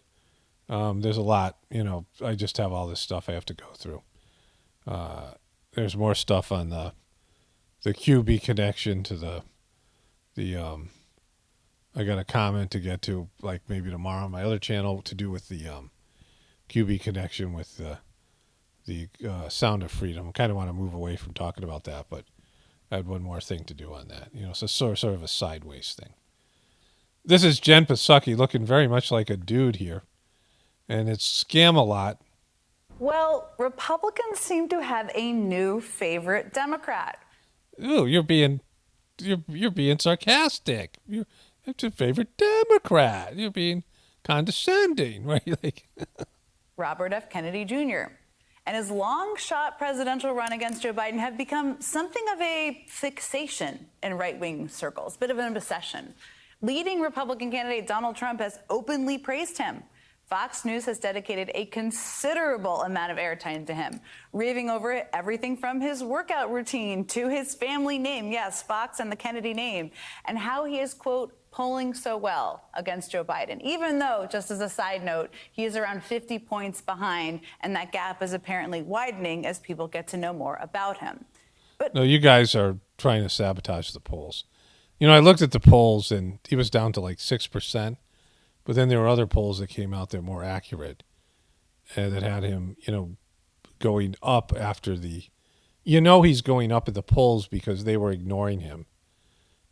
There's a lot, I just have all this stuff I have to go through. There's more stuff on the QB connection to the I got a comment to get to, like maybe tomorrow on my other channel, to do with the QB connection with the Sound of Freedom. I kind of want to move away from talking about that, but I had one more thing to do on that. So sort of a sideways thing. This is Jen Psaki looking very much like a dude here. And it's Scam-A-Lot. Well, Republicans seem to have a new favorite Democrat. Ooh, you're being sarcastic. It's your favorite Democrat. You're being condescending, right? Robert F. Kennedy Jr. and his long-shot presidential run against Joe Biden have become something of a fixation in right-wing circles, bit of an obsession. Leading Republican candidate Donald Trump has openly praised him. Fox News has dedicated a considerable amount of airtime to him, raving over everything from his workout routine to his family name, yes, Fox and the Kennedy name, and how he is, quote, polling so well against Joe Biden, even though, just as a side note, he is around 50 points behind, and that gap is apparently widening as people get to know more about him. But no, you guys are trying to sabotage the polls. I looked at the polls, and he was down to like 6%. But then there were other polls that came out that were more accurate, that had him, going up after he's going up at the polls because they were ignoring him.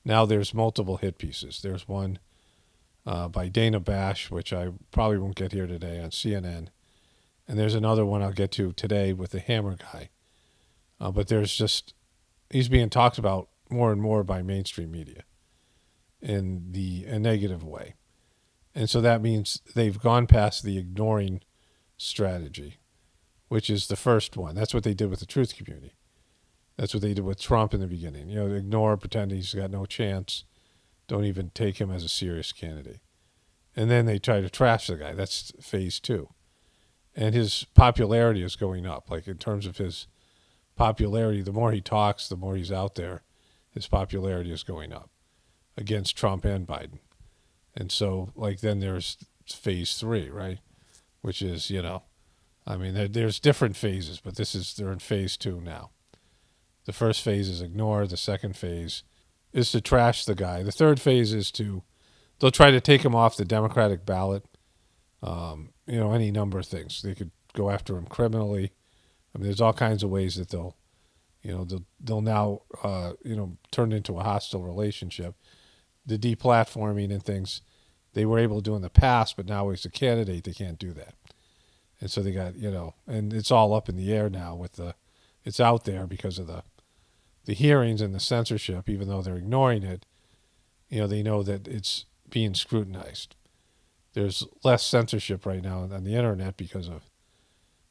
Now there's multiple hit pieces. There's one by Dana Bash, which I probably won't get here today, on CNN. And there's another one I'll get to today with the Hammer guy. But he's being talked about more and more by mainstream media in a negative way. And so that means they've gone past the ignoring strategy, which is the first one. That's what they did with the truth community. That's what they did with Trump in the beginning. Ignore, pretend he's got no chance. Don't even take him as a serious candidate. And then they try to trash the guy. That's phase 2. And his popularity is going up. Like, in terms of his popularity, the more he talks, the more he's out there, his popularity is going up against Trump and Biden. And so, then there's phase 3, right? Which is, there's different phases, but they're in phase 2 now. The first phase is ignore. The second phase is to trash the guy. The third phase is they'll try to take him off the Democratic ballot. Any number of things. They could go after him criminally. There's all kinds of ways that they'll now, turn into a hostile relationship. The deplatforming and things they were able to do in the past, but now as a candidate, they can't do that. And so they got, and it's all up in the air now it's out there because of the hearings and the censorship, even though they're ignoring it. They know that it's being scrutinized. There's less censorship right now on the internet because of,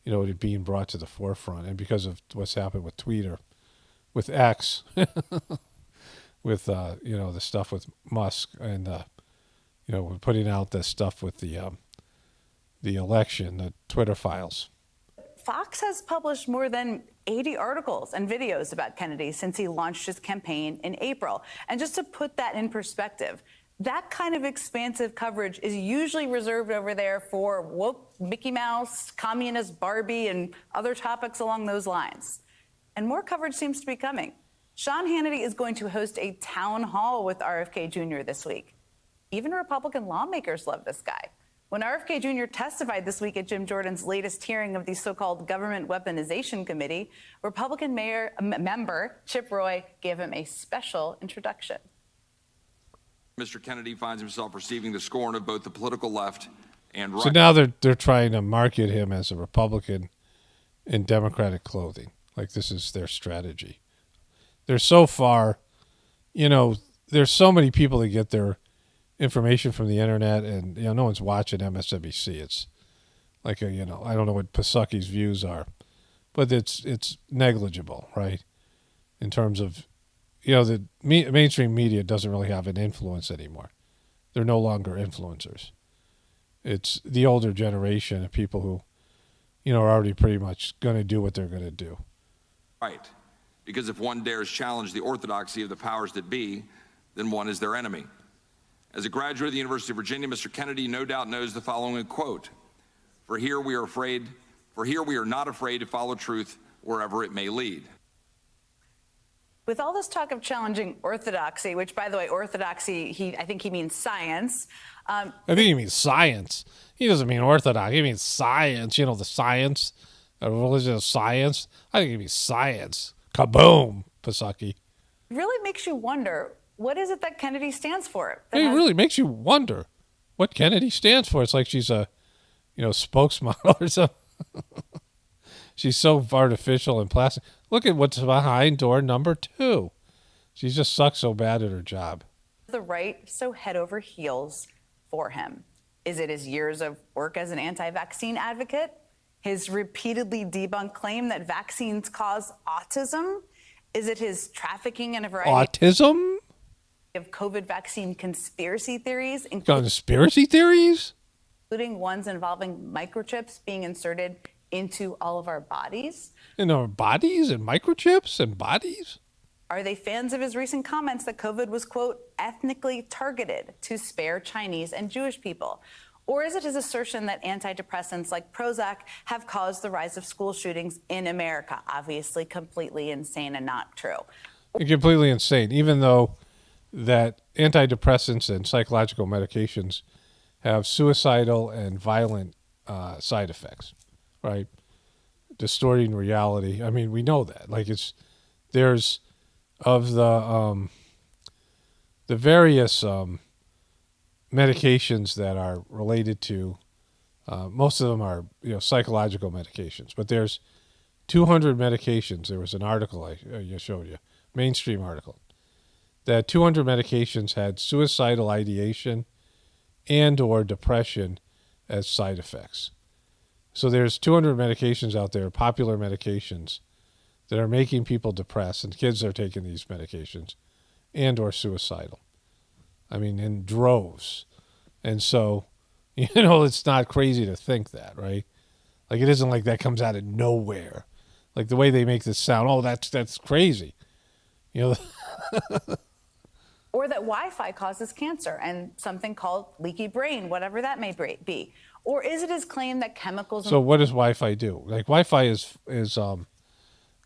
it being brought to the forefront, and because of what's happened with Twitter, with X, with, the stuff with Musk and, putting out the stuff with the election, the Twitter files. Fox has published more than 80 articles and videos about Kennedy since he launched his campaign in April. And just to put that in perspective, that kind of expansive coverage is usually reserved over there for woke Mickey Mouse, communist Barbie, and other topics along those lines. And more coverage seems to be coming. Sean Hannity is going to host a town hall with RFK Jr. this week. Even Republican lawmakers love this guy. When RFK Jr. testified this week at Jim Jordan's latest hearing of the so-called Government Weaponization Committee, Republican member Chip Roy gave him a special introduction. Mr. Kennedy finds himself receiving the scorn of both the political left and right. So now they're trying to market him as a Republican in Democratic clothing. Like this is their strategy. They're so far, there's so many people that get their information from the internet, and no one's watching MSNBC. It's like I don't know what Psaki views are, but it's negligible, right? In terms of, the mainstream media doesn't really have an influence anymore. They're no longer influencers. It's the older generation of people who, are already pretty much going to do what they're going to do. Right. Because if one dares challenge the orthodoxy of the powers that be, then one is their enemy. As a graduate of the University of Virginia, Mr. Kennedy no doubt knows the following quote: For here we are not afraid to follow truth wherever it may lead. With all this talk of challenging orthodoxy, which, by the way, orthodoxy, I think he means science. I think he means science. He doesn't mean orthodox. He means science. The science, a religion of science. I think he means science. Kaboom, Psaki. It really makes you wonder, what is it that Kennedy stands for? It really makes you wonder what Kennedy stands for. It's like she's a, spokesmodel or something. She's so artificial and plastic. Look at what's behind door number 2. She just sucks so bad at her job. The right so head over heels for him. Is it his years of work as an anti-vaccine advocate? His repeatedly debunked claim that vaccines cause autism? Is it his trafficking in a variety autism? Of COVID vaccine conspiracy theories? Conspiracy theories? Including ones involving microchips being inserted into all of our bodies? In our bodies and microchips and bodies? Are they fans of his recent comments that COVID was, quote, ethnically targeted to spare Chinese and Jewish people? Or is it his assertion that antidepressants like Prozac have caused the rise of school shootings in America? Obviously completely insane and not true. Completely insane, even though that antidepressants and psychological medications have suicidal and violent side effects, right? Distorting reality. I mean, we know that. Like there's of the various medications that are related to, most of them are psychological medications, but there's 200 medications. There was an article I showed you, mainstream article, that 200 medications had suicidal ideation and or depression as side effects. So there's 200 medications out there, popular medications, that are making people depressed, and kids are taking these medications, and or suicidal. I mean, in droves. And so, it's not crazy to think that, right? Like, it isn't like that comes out of nowhere. Like, the way they make this sound, oh, that's crazy. Or that Wi-Fi causes cancer and something called leaky brain, whatever that may be. Or is it his claim that chemicals... So what does Wi-Fi do? Like, Wi-Fi is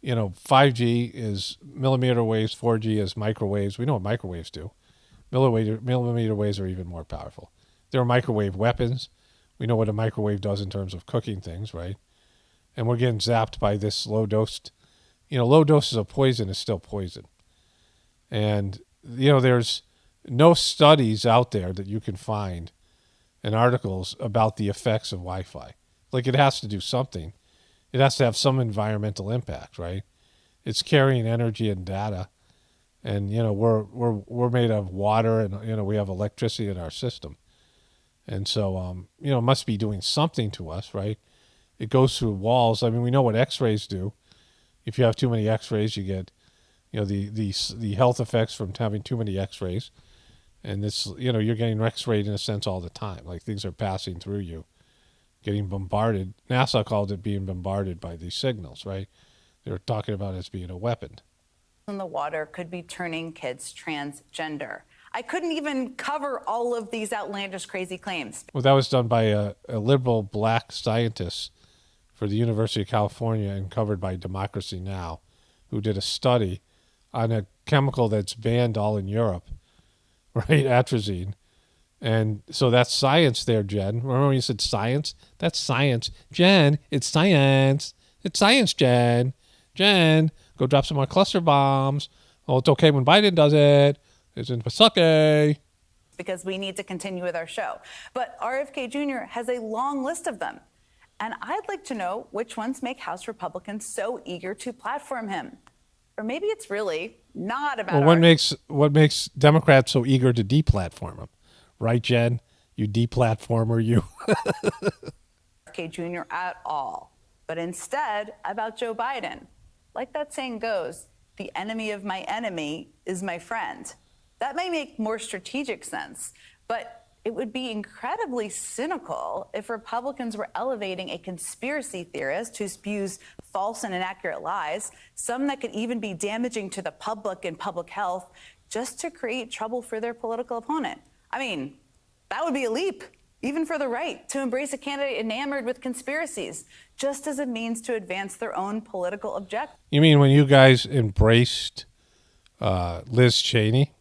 5G is millimeter waves, 4G is microwaves. We know what microwaves do. Millimeter waves are even more powerful. There are microwave weapons. We know what a microwave does in terms of cooking things, right? And we're getting zapped by this low dosed, low doses of poison is still poison. And, there's no studies out there that you can find and articles about the effects of Wi-Fi. Like, it has to do something. It has to have some environmental impact, right? It's carrying energy and data, and we're made of water, and we have electricity in our system, and so it must be doing something to us, right? It goes through walls. I mean, we know what X-rays do. If you have too many X-rays, you get the health effects from having too many X-rays, and this you're getting X-rayed in a sense all the time, like things are passing through you, getting bombarded. NASA called it being bombarded by these signals, right? They were talking about it as being a weapon. In the water could be turning kids transgender. I couldn't even cover all of these outlandish, crazy claims. Well, that was done by a liberal black scientist for the University of California and covered by Democracy Now!, who did a study on a chemical that's banned all in Europe, right? Atrazine. And so that's science there, Jen. Remember when you said science? That's science. Jen, it's science. It's science, Jen. Jen, go drop some more cluster bombs. Oh, it's okay when Biden does it. It's in Pasuke. Because we need to continue with our show. But RFK Jr. has a long list of them. And I'd like to know which ones make House Republicans so eager to platform him. Or maybe it's really not about what makes Democrats so eager to deplatform him? Right, Jen? You deplatformer, you. RFK Jr. at all. But instead about Joe Biden. Like that saying goes, the enemy of my enemy is my friend. That may make more strategic sense, but it would be incredibly cynical if Republicans were elevating a conspiracy theorist who spews false and inaccurate lies, some that could even be damaging to the public and public health, just to create trouble for their political opponent. I mean, that would be a leap, even for the right, to embrace a candidate enamored with conspiracies, just as a means to advance their own political objectives. You mean when you guys embraced Liz Cheney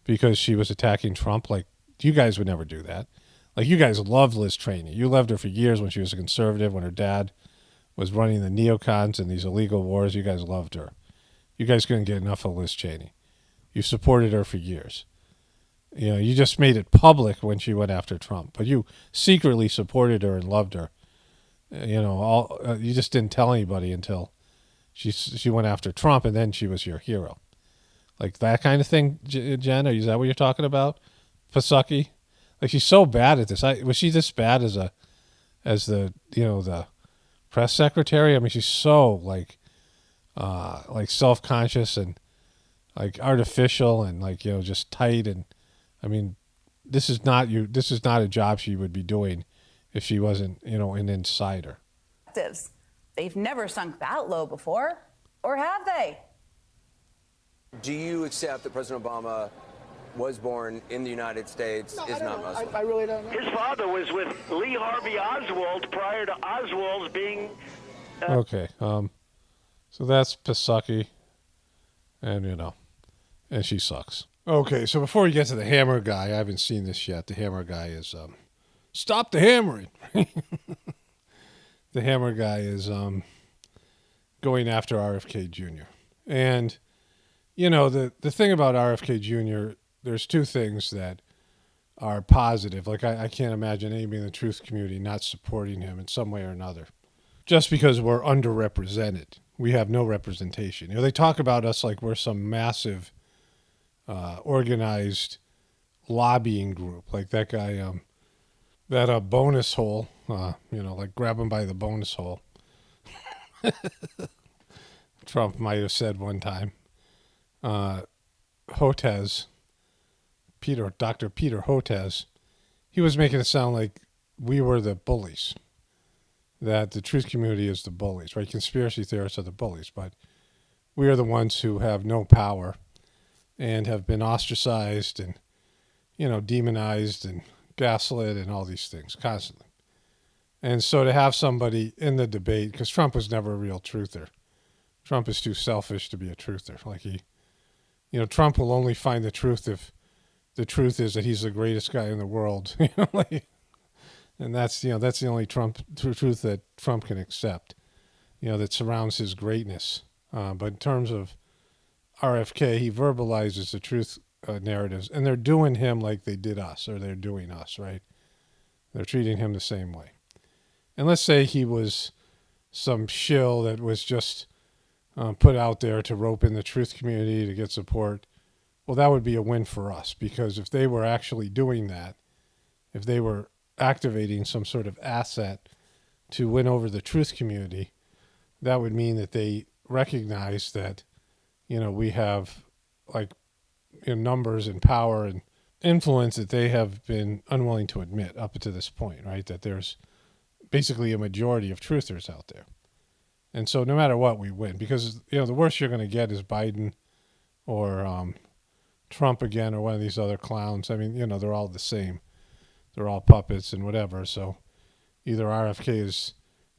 because she was attacking Trump? Like, you guys would never do that. Like, you guys loved Liz Cheney. You loved her for years when she was a conservative, when her dad was running the neocons and these illegal wars. You guys loved her. You guys couldn't get enough of Liz Cheney. You supported her for years. You just made it public when she went after Trump, but you secretly supported her and loved her. You just didn't tell anybody until she went after Trump, and then she was your hero. Like that kind of thing, Jen? Is that what you're talking about? Psaki? Like, she's so bad at this. Was she this bad as the press secretary? I mean, she's so like self-conscious and like artificial and just tight. And I mean, this is not a job she would be doing if she wasn't, an insider. They've never sunk that low before, or have they? Do you accept that President Obama was born in the United States, is not Muslim? I really don't know. His father was with Lee Harvey Oswald prior to Oswald's being... Okay, so that's Psaki, and, and she sucks. Okay, so before we get to the hammer guy, I haven't seen this yet. The hammer guy is, stop the hammering. The hammer guy is going after RFK Jr. And, the thing about RFK Jr., there's two things that are positive. Like, I can't imagine anybody in the truth community not supporting him in some way or another. Just because we're underrepresented. We have no representation. They talk about us like we're some massive organized lobbying group. Like that guy, that bonus hole, like grab him by the bonus hole. Trump might have said one time. Dr. Peter Hotez, he was making it sound like we were the bullies, that the truth community is the bullies, right? Conspiracy theorists are the bullies, but we are the ones who have no power and have been ostracized and, demonized and gaslit and all these things constantly. And so to have somebody in the debate, because Trump was never a real truther. Trump is too selfish to be a truther. Like Trump will only find the truth if the truth is that he's the greatest guy in the world. And that's the only truth that Trump can accept, that surrounds his greatness. But in terms of RFK, he verbalizes the truth narratives, and they're doing him like they did us, or they're doing us, right? They're treating him the same way. And let's say he was some shill that was just put out there to rope in the truth community to get support. Well, that would be a win for us, because if they were actually doing that, if they were activating some sort of asset to win over the truth community, that would mean that they recognize that, we have numbers and power and influence that they have been unwilling to admit up to this point, right? That there's basically a majority of truthers out there. And so no matter what, we win, because, the worst you're going to get is Biden or Trump again, or one of these other clowns. I mean, they're all the same. They're all puppets and whatever. So either RFK is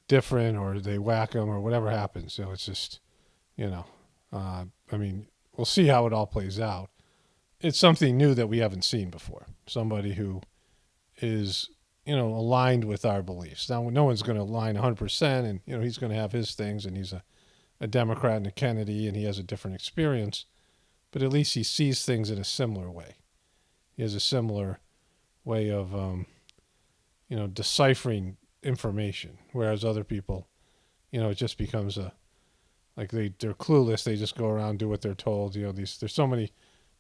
different or they whack him or whatever happens. It's just, we'll see how it all plays out. It's something new that we haven't seen before. Somebody who is, aligned with our beliefs. Now, no one's going to align 100%, and, he's going to have his things, and he's a Democrat and a Kennedy, and he has a different experience, but at least he sees things in a similar way. He has a similar way of, deciphering information, whereas other people, it just becomes they're clueless. They just go around, do what they're told. There's so many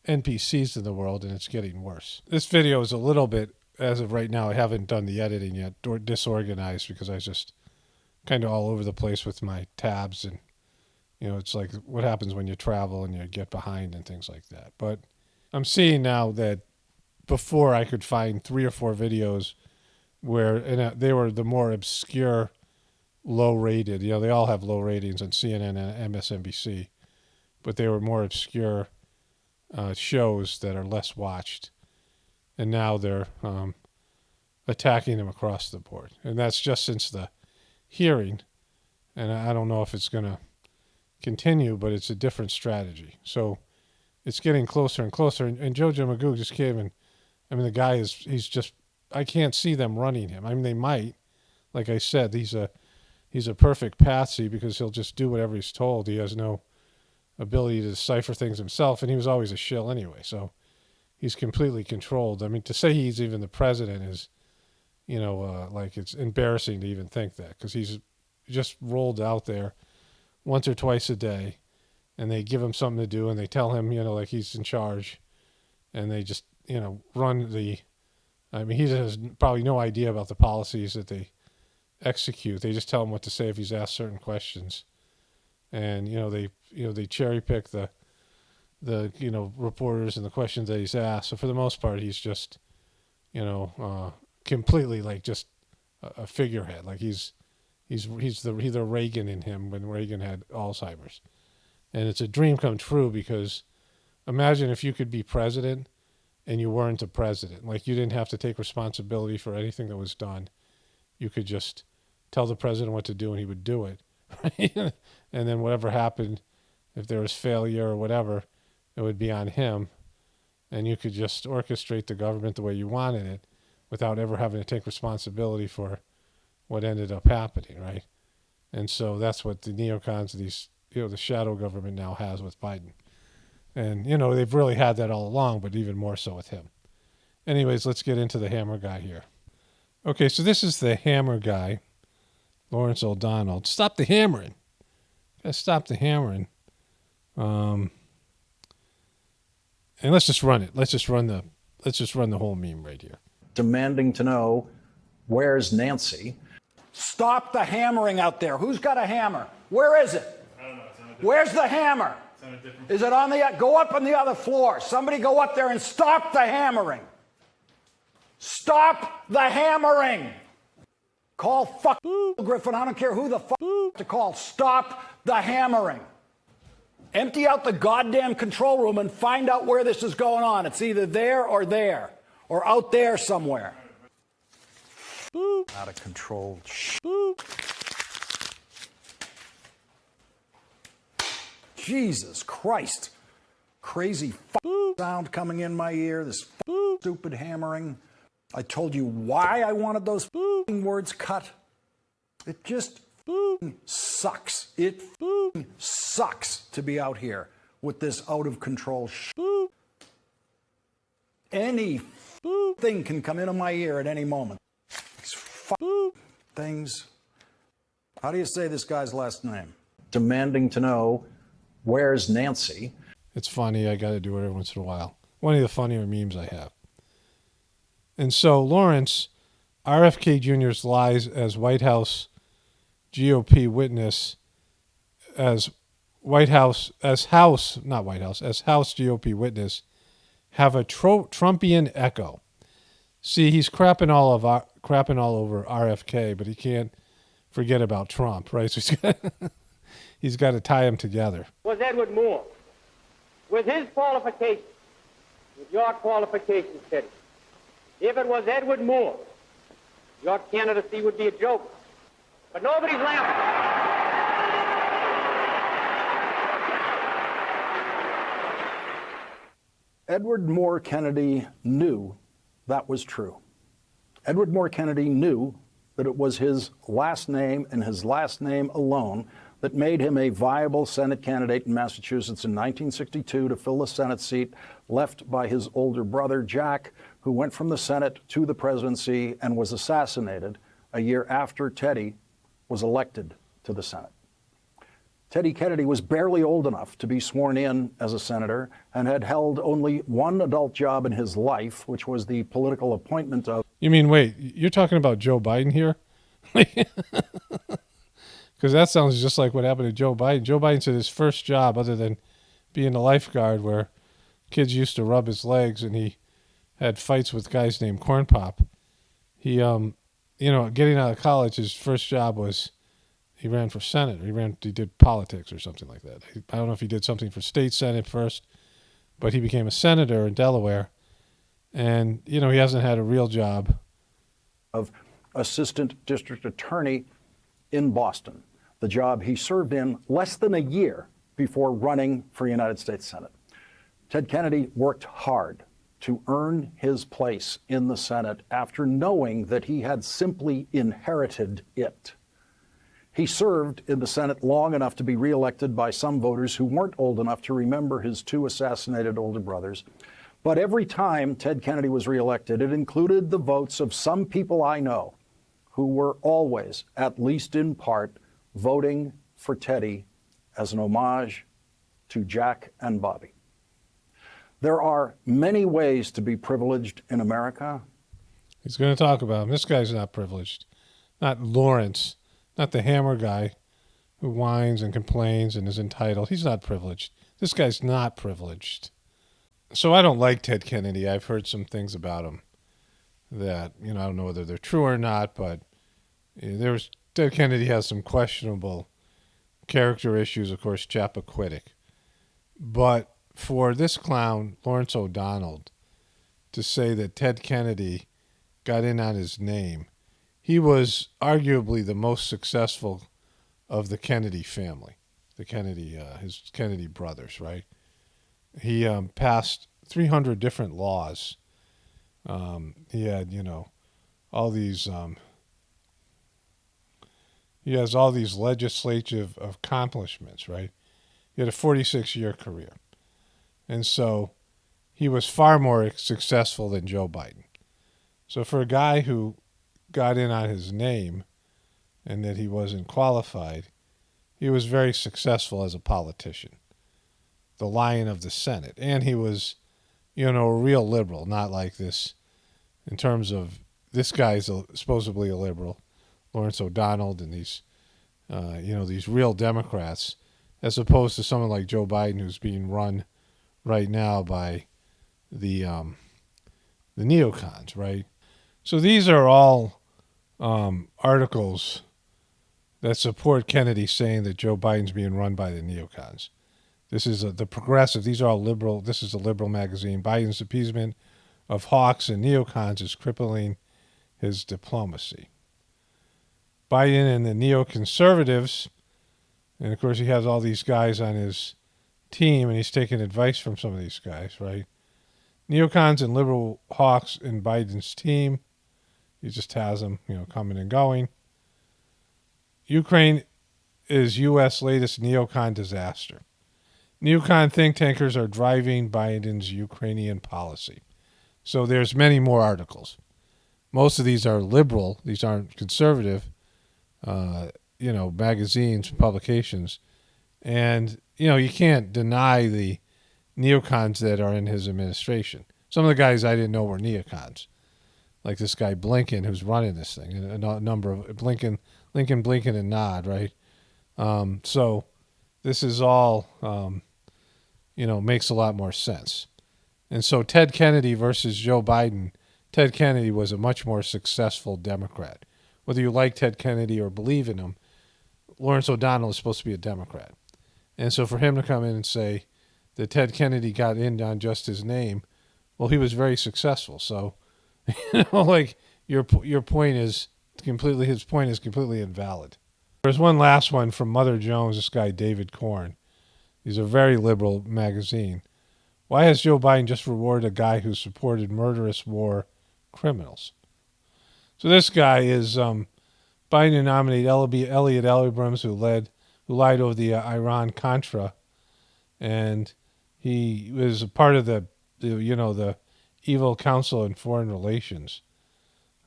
NPCs in the world, and it's getting worse. This video is a little bit, as of right now, I haven't done the editing yet, or disorganized, because I was just kind of all over the place with my tabs, and it's like what happens when you travel and you get behind and things like that. But I'm seeing now that before I could find 3 or 4 videos where they were the more obscure, low-rated. They all have low ratings on CNN and MSNBC, but they were more obscure shows that are less watched. And now they're attacking them across the board. And that's just since the hearing. And I don't know if it's going to continue, but it's a different strategy. So it's getting closer and closer. And Jojo Magoo just came and, the guy he's just, I can't see them running him. They might. Like I said, he's a perfect patsy, because he'll just do whatever he's told. He has no ability to decipher things himself, and he was always a shill anyway. So he's completely controlled. To say he's even the president is, it's embarrassing to even think that, because he's just rolled out there once or twice a day, and they give him something to do, and they tell him, he's in charge, and they just, run the, he has probably no idea about the policies that they execute. They just tell him what to say if he's asked certain questions. And, they cherry pick the reporters and the questions that he's asked. So for the most part, he's just, completely just a figurehead. He's the Reagan in him when Reagan had Alzheimer's. And it's a dream come true, because imagine if you could be president and you weren't a president. You didn't have to take responsibility for anything that was done. You could just tell the president what to do and he would do it. Right? And then whatever happened, if there was failure or whatever, it would be on him. And you could just orchestrate the government the way you wanted it without ever having to take responsibility for what ended up happening, right? And so that's what the neocons, the shadow government now has with Biden. And, they've really had that all along, but even more so with him. Anyways, let's get into the hammer guy here. Okay, so this is the hammer guy, Lawrence O'Donnell. Stop the hammering. Gotta stop the hammering. And let's just run it. Let's just run the whole meme right here. Demanding to know, where's Nancy? Stop the hammering out there. Who's got a hammer? Where is it? I don't know. Where's the hammer? Is it on go up on the other floor? Somebody go up there and stop the hammering. Stop the hammering. Call Griffin. I don't care who the to call. Stop the hammering. Empty out the goddamn control room and find out where this is going on. It's either there, or out there somewhere. Out of control. Jesus Christ. Crazy sound coming in my ear. This stupid hammering. I told you why I wanted those words cut. It just sucks. It sucks to be out here with this out of control Any thing can come into my ear at any moment. things. How do you say this guy's last name? Demanding to know, where's Nancy? It's funny. I got to do it every once in a while. One of the funnier memes I have. And so Lawrence, RFK Jr.'s lies as White House GOP witness, as House GOP witness, have a Trumpian echo. See, he's crapping all over RFK, but he can't forget about Trump, right? So he's got to tie them together. Was Edward Moore. With his qualifications, with your qualifications, Teddy, if it was Edward Moore, your candidacy would be a joke. But nobody's laughing. Edward Moore Kennedy knew that was true. Edward Moore Kennedy knew that it was his last name and his last name alone that made him a viable Senate candidate in Massachusetts in 1962 to fill the Senate seat left by his older brother, Jack, who went from the Senate to the presidency and was assassinated a year after Teddy was elected to the Senate. Teddy Kennedy was barely old enough to be sworn in as a senator and had held only one adult job in his life, which was the political appointment of... You mean, wait, you're talking about Joe Biden here? Because that sounds just like what happened to Joe Biden. Joe Biden said his first job, other than being a lifeguard where kids used to rub his legs and he had fights with guys named Corn Pop, he, getting out of college, his first job was he ran for Senate. He did politics or something like that. I don't know if he did something for state Senate first, but he became a senator in Delaware. And, he hasn't had a real job. Of assistant district attorney in Boston, the job he served in less than a year before running for United States Senate. Ted Kennedy worked hard to earn his place in the Senate after knowing that he had simply inherited it. He served in the Senate long enough to be reelected by some voters who weren't old enough to remember his two assassinated older brothers. But every time Ted Kennedy was reelected, it included the votes of some people I know who were always, at least in part, voting for Teddy as an homage to Jack and Bobby. There are many ways to be privileged in America. He's going to talk about him. This guy's not privileged. Not Lawrence. Not the hammer guy who whines and complains and is entitled. He's not privileged. This guy's not privileged. So I don't like Ted Kennedy. I've heard some things about him that, I don't know whether they're true or not, but Ted Kennedy has some questionable character issues, of course, Chappaquiddick. But for this clown, Lawrence O'Donnell, to say that Ted Kennedy got in on his name, he was arguably the most successful of the Kennedy family, his Kennedy brothers, right? He passed 300 different laws. He had, all these. He has all these legislative accomplishments, right? He had a 46-year career, and so he was far more successful than Joe Biden. So for a guy who got in on his name and that he wasn't qualified, he was very successful as a politician, the lion of the Senate. And he was, a real liberal, not like this in terms of this guy's supposedly a liberal, Lawrence O'Donnell, and these, these real Democrats, as opposed to someone like Joe Biden, who's being run right now by the neocons, right? So these are all articles that support Kennedy saying that Joe Biden's being run by the neocons. This is the Progressive. These are all liberal. This is a liberal magazine. Biden's appeasement of hawks and neocons is crippling his diplomacy. Biden and the neoconservatives, and of course he has all these guys on his team, and he's taking advice from some of these guys, right? Neocons and liberal hawks in Biden's team. He just has them, coming and going. Ukraine is U.S. latest neocon disaster. Neocon think tankers are driving Biden's Ukrainian policy. So there's many more articles. Most of these are liberal. These aren't conservative. magazines, publications. And, you can't deny the neocons that are in his administration. Some of the guys I didn't know were neocons, like this guy Blinken, who's running this thing, and a number of Lincoln, Blinken, and Nod, right? So this is all, makes a lot more sense. And so Ted Kennedy versus Joe Biden, Ted Kennedy was a much more successful Democrat. Whether you like Ted Kennedy or believe in him, Lawrence O'Donnell is supposed to be a Democrat. And so for him to come in and say that Ted Kennedy got in on just his name, well, he was very successful. So, your point is his point is completely invalid. There's one last one from Mother Jones, this guy David Korn. He's a very liberal magazine. Why has Joe Biden just rewarded a guy who supported murderous war criminals? So this guy is Biden nominated Elliot Abrams, who lied over the Iran-Contra, and he was a part of the evil council in foreign relations.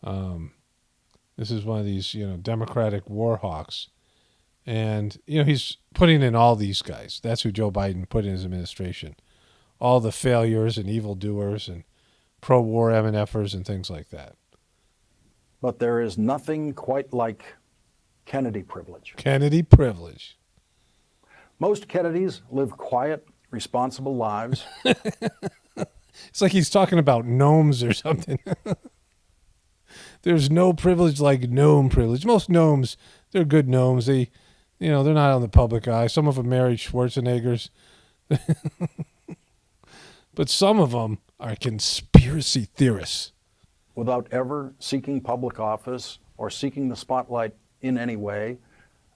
This is one of these, Democratic war hawks. And, he's putting in all these guys. That's who Joe Biden put in his administration. All the failures and evildoers and pro-war MNFers and things like that. But there is nothing quite like Kennedy privilege. Kennedy privilege. Most Kennedys live quiet, responsible lives. It's like he's talking about gnomes or something. There's no privilege like gnome privilege. Most gnomes, they're good gnomes. They're not on the public eye. Some of them married Schwarzeneggers. But some of them are conspiracy theorists. Without ever seeking public office or seeking the spotlight in any way,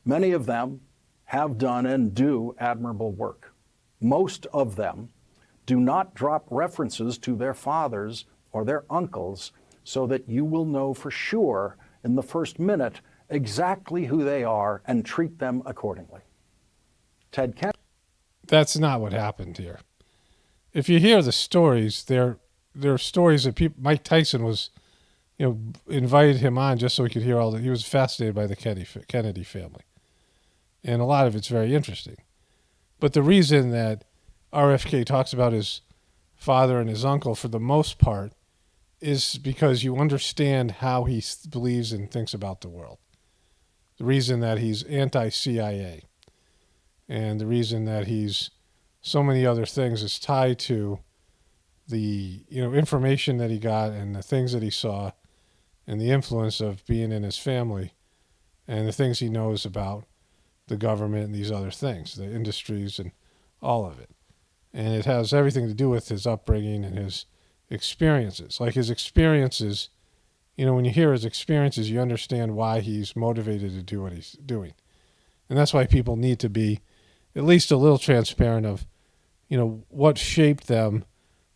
many of them have done and do admirable work. Most of them do not drop references to their fathers or their uncles so that you will know for sure in the first minute exactly who they are and treat them accordingly. Ted Kennedy. That's not what happened here. If you hear the stories, they're stories that Mike Tyson was, invited him on just so he could hear all that. He was fascinated by the Kennedy family. And a lot of it's very interesting. But the reason that RFK talks about his father and his uncle, for the most part, is because you understand how he believes and thinks about the world. The reason that he's anti-CIA and the reason that he's so many other things is tied to the information that he got and the things that he saw and the influence of being in his family and the things he knows about the government and these other things, the industries and all of it. And it has everything to do with his upbringing and his experiences. Like his experiences, when you hear his experiences, you understand why he's motivated to do what he's doing. And that's why people need to be at least a little transparent of, what shaped them,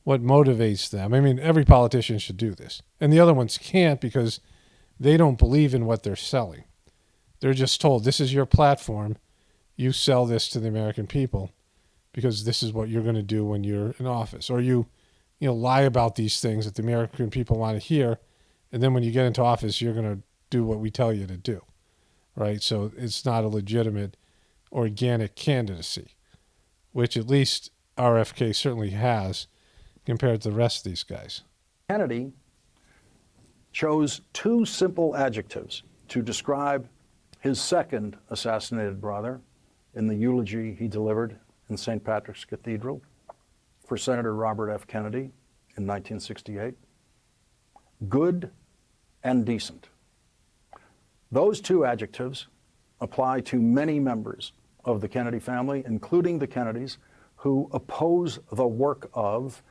what motivates them. I mean, every politician should do this. And the other ones can't because they don't believe in what they're selling. They're just told, this is your platform. You sell this to the American people because this is what you're going to do when you're in office. Or you lie about these things that the American people want to hear. And then when you get into office, you're going to do what we tell you to do. Right? So it's not a legitimate, organic candidacy, which at least RFK certainly has compared to the rest of these guys. Kennedy chose two simple adjectives to describe his second assassinated brother in the eulogy he delivered in St. Patrick's Cathedral for Senator Robert F. Kennedy in 1968. Good and decent. Those two adjectives apply to many members of the Kennedy family, including the Kennedys, who oppose the work of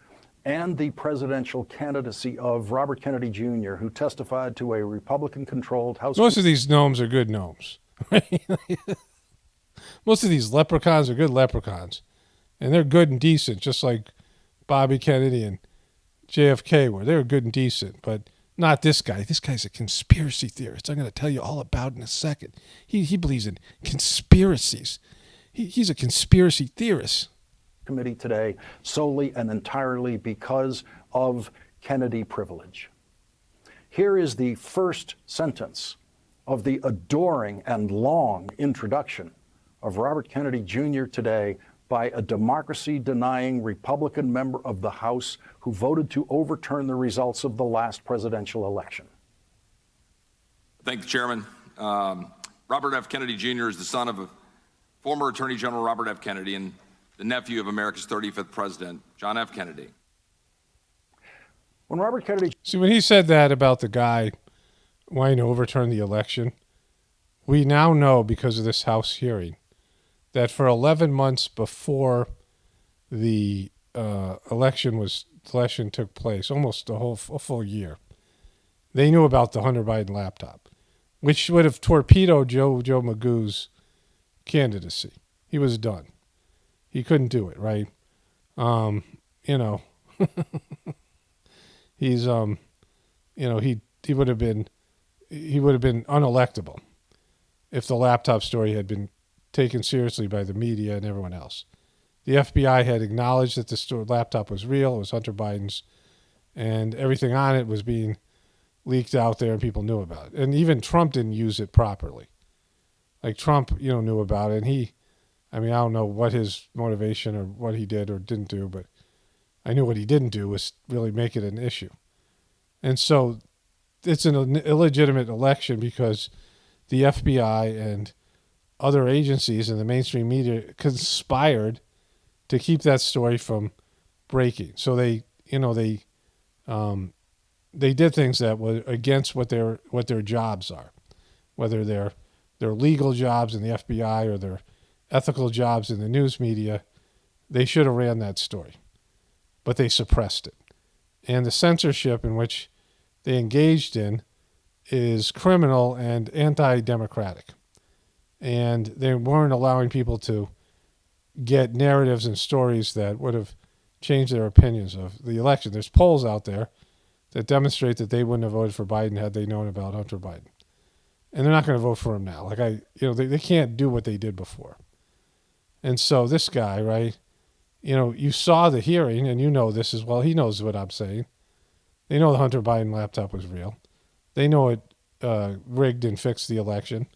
and the presidential candidacy of Robert Kennedy Jr., who testified to a Republican-controlled House. Most of these gnomes are good gnomes. Most of these leprechauns are good leprechauns. And they're good and decent, just like Bobby Kennedy and JFK were. They were good and decent, but not this guy. This guy's a conspiracy theorist. I'm going to tell you all about it in a second. He believes in conspiracies. He's a conspiracy theorist. Committee today solely and entirely because of Kennedy privilege. Here is the first sentence of the adoring and long introduction of Robert Kennedy Jr. today by a democracy-denying Republican member of the House who voted to overturn the results of the last presidential election. Thank the chairman. Robert F. Kennedy Jr. is the son of a former Attorney General Robert F. Kennedy and the nephew of America's 35th president, John F. Kennedy. When Robert Kennedy... See, when he said that about the guy wanting to overturn the election, we now know, because of this House hearing, that for 11 months before the election took place, almost a full year, they knew about the Hunter Biden laptop, which would have torpedoed Joe Magoo's candidacy. He was done. He couldn't do it, right? He's he would have been unelectable if the laptop story had been taken seriously by the media and everyone else. The FBI had acknowledged that the laptop was real. It was Hunter Biden's, and everything on it was being leaked out there, and people knew about it. And even Trump didn't use it properly. Like Trump, knew about it, and I don't know what his motivation or what he did or didn't do, but I knew what he didn't do was really make it an issue. And so it's an illegitimate election because the FBI and other agencies in the mainstream media conspired to keep that story from breaking. So they did things that were against what their jobs are, whether they're legal jobs in the FBI or their ethical jobs in the news media. They should have ran that story, but they suppressed it. And the censorship in which they engaged in is criminal and anti-democratic. And they weren't allowing people to get narratives and stories that would have changed their opinions of the election. There's polls out there that demonstrate that they wouldn't have voted for Biden had they known about Hunter Biden. And they're not going to vote for him now. They can't do what they did before. And so this guy, right, you saw the hearing, and you know this as well. He knows what I'm saying. They know the Hunter Biden laptop was real. They know it rigged and fixed the election.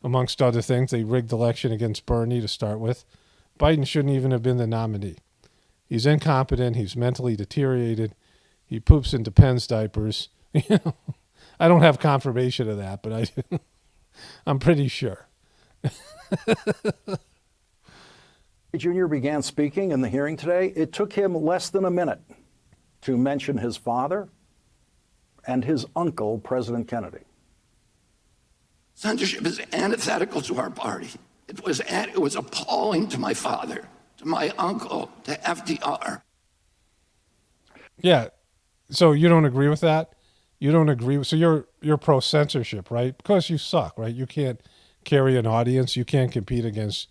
Amongst other things, they rigged the election against Bernie to start with. Biden shouldn't even have been the nominee. He's incompetent. He's mentally deteriorated. He poops into Penn's diapers. I don't have confirmation of that, but I'm pretty sure. Jr. began speaking in the hearing today. It took him less than a minute to mention his father and his uncle, President Kennedy. Censorship is antithetical to our party. It was appalling to my father, to my uncle, to FDR. Yeah. So you don't agree with that? You don't agree with, so you're pro censorship, right? Because you suck, right? You can't carry an audience. You can't compete against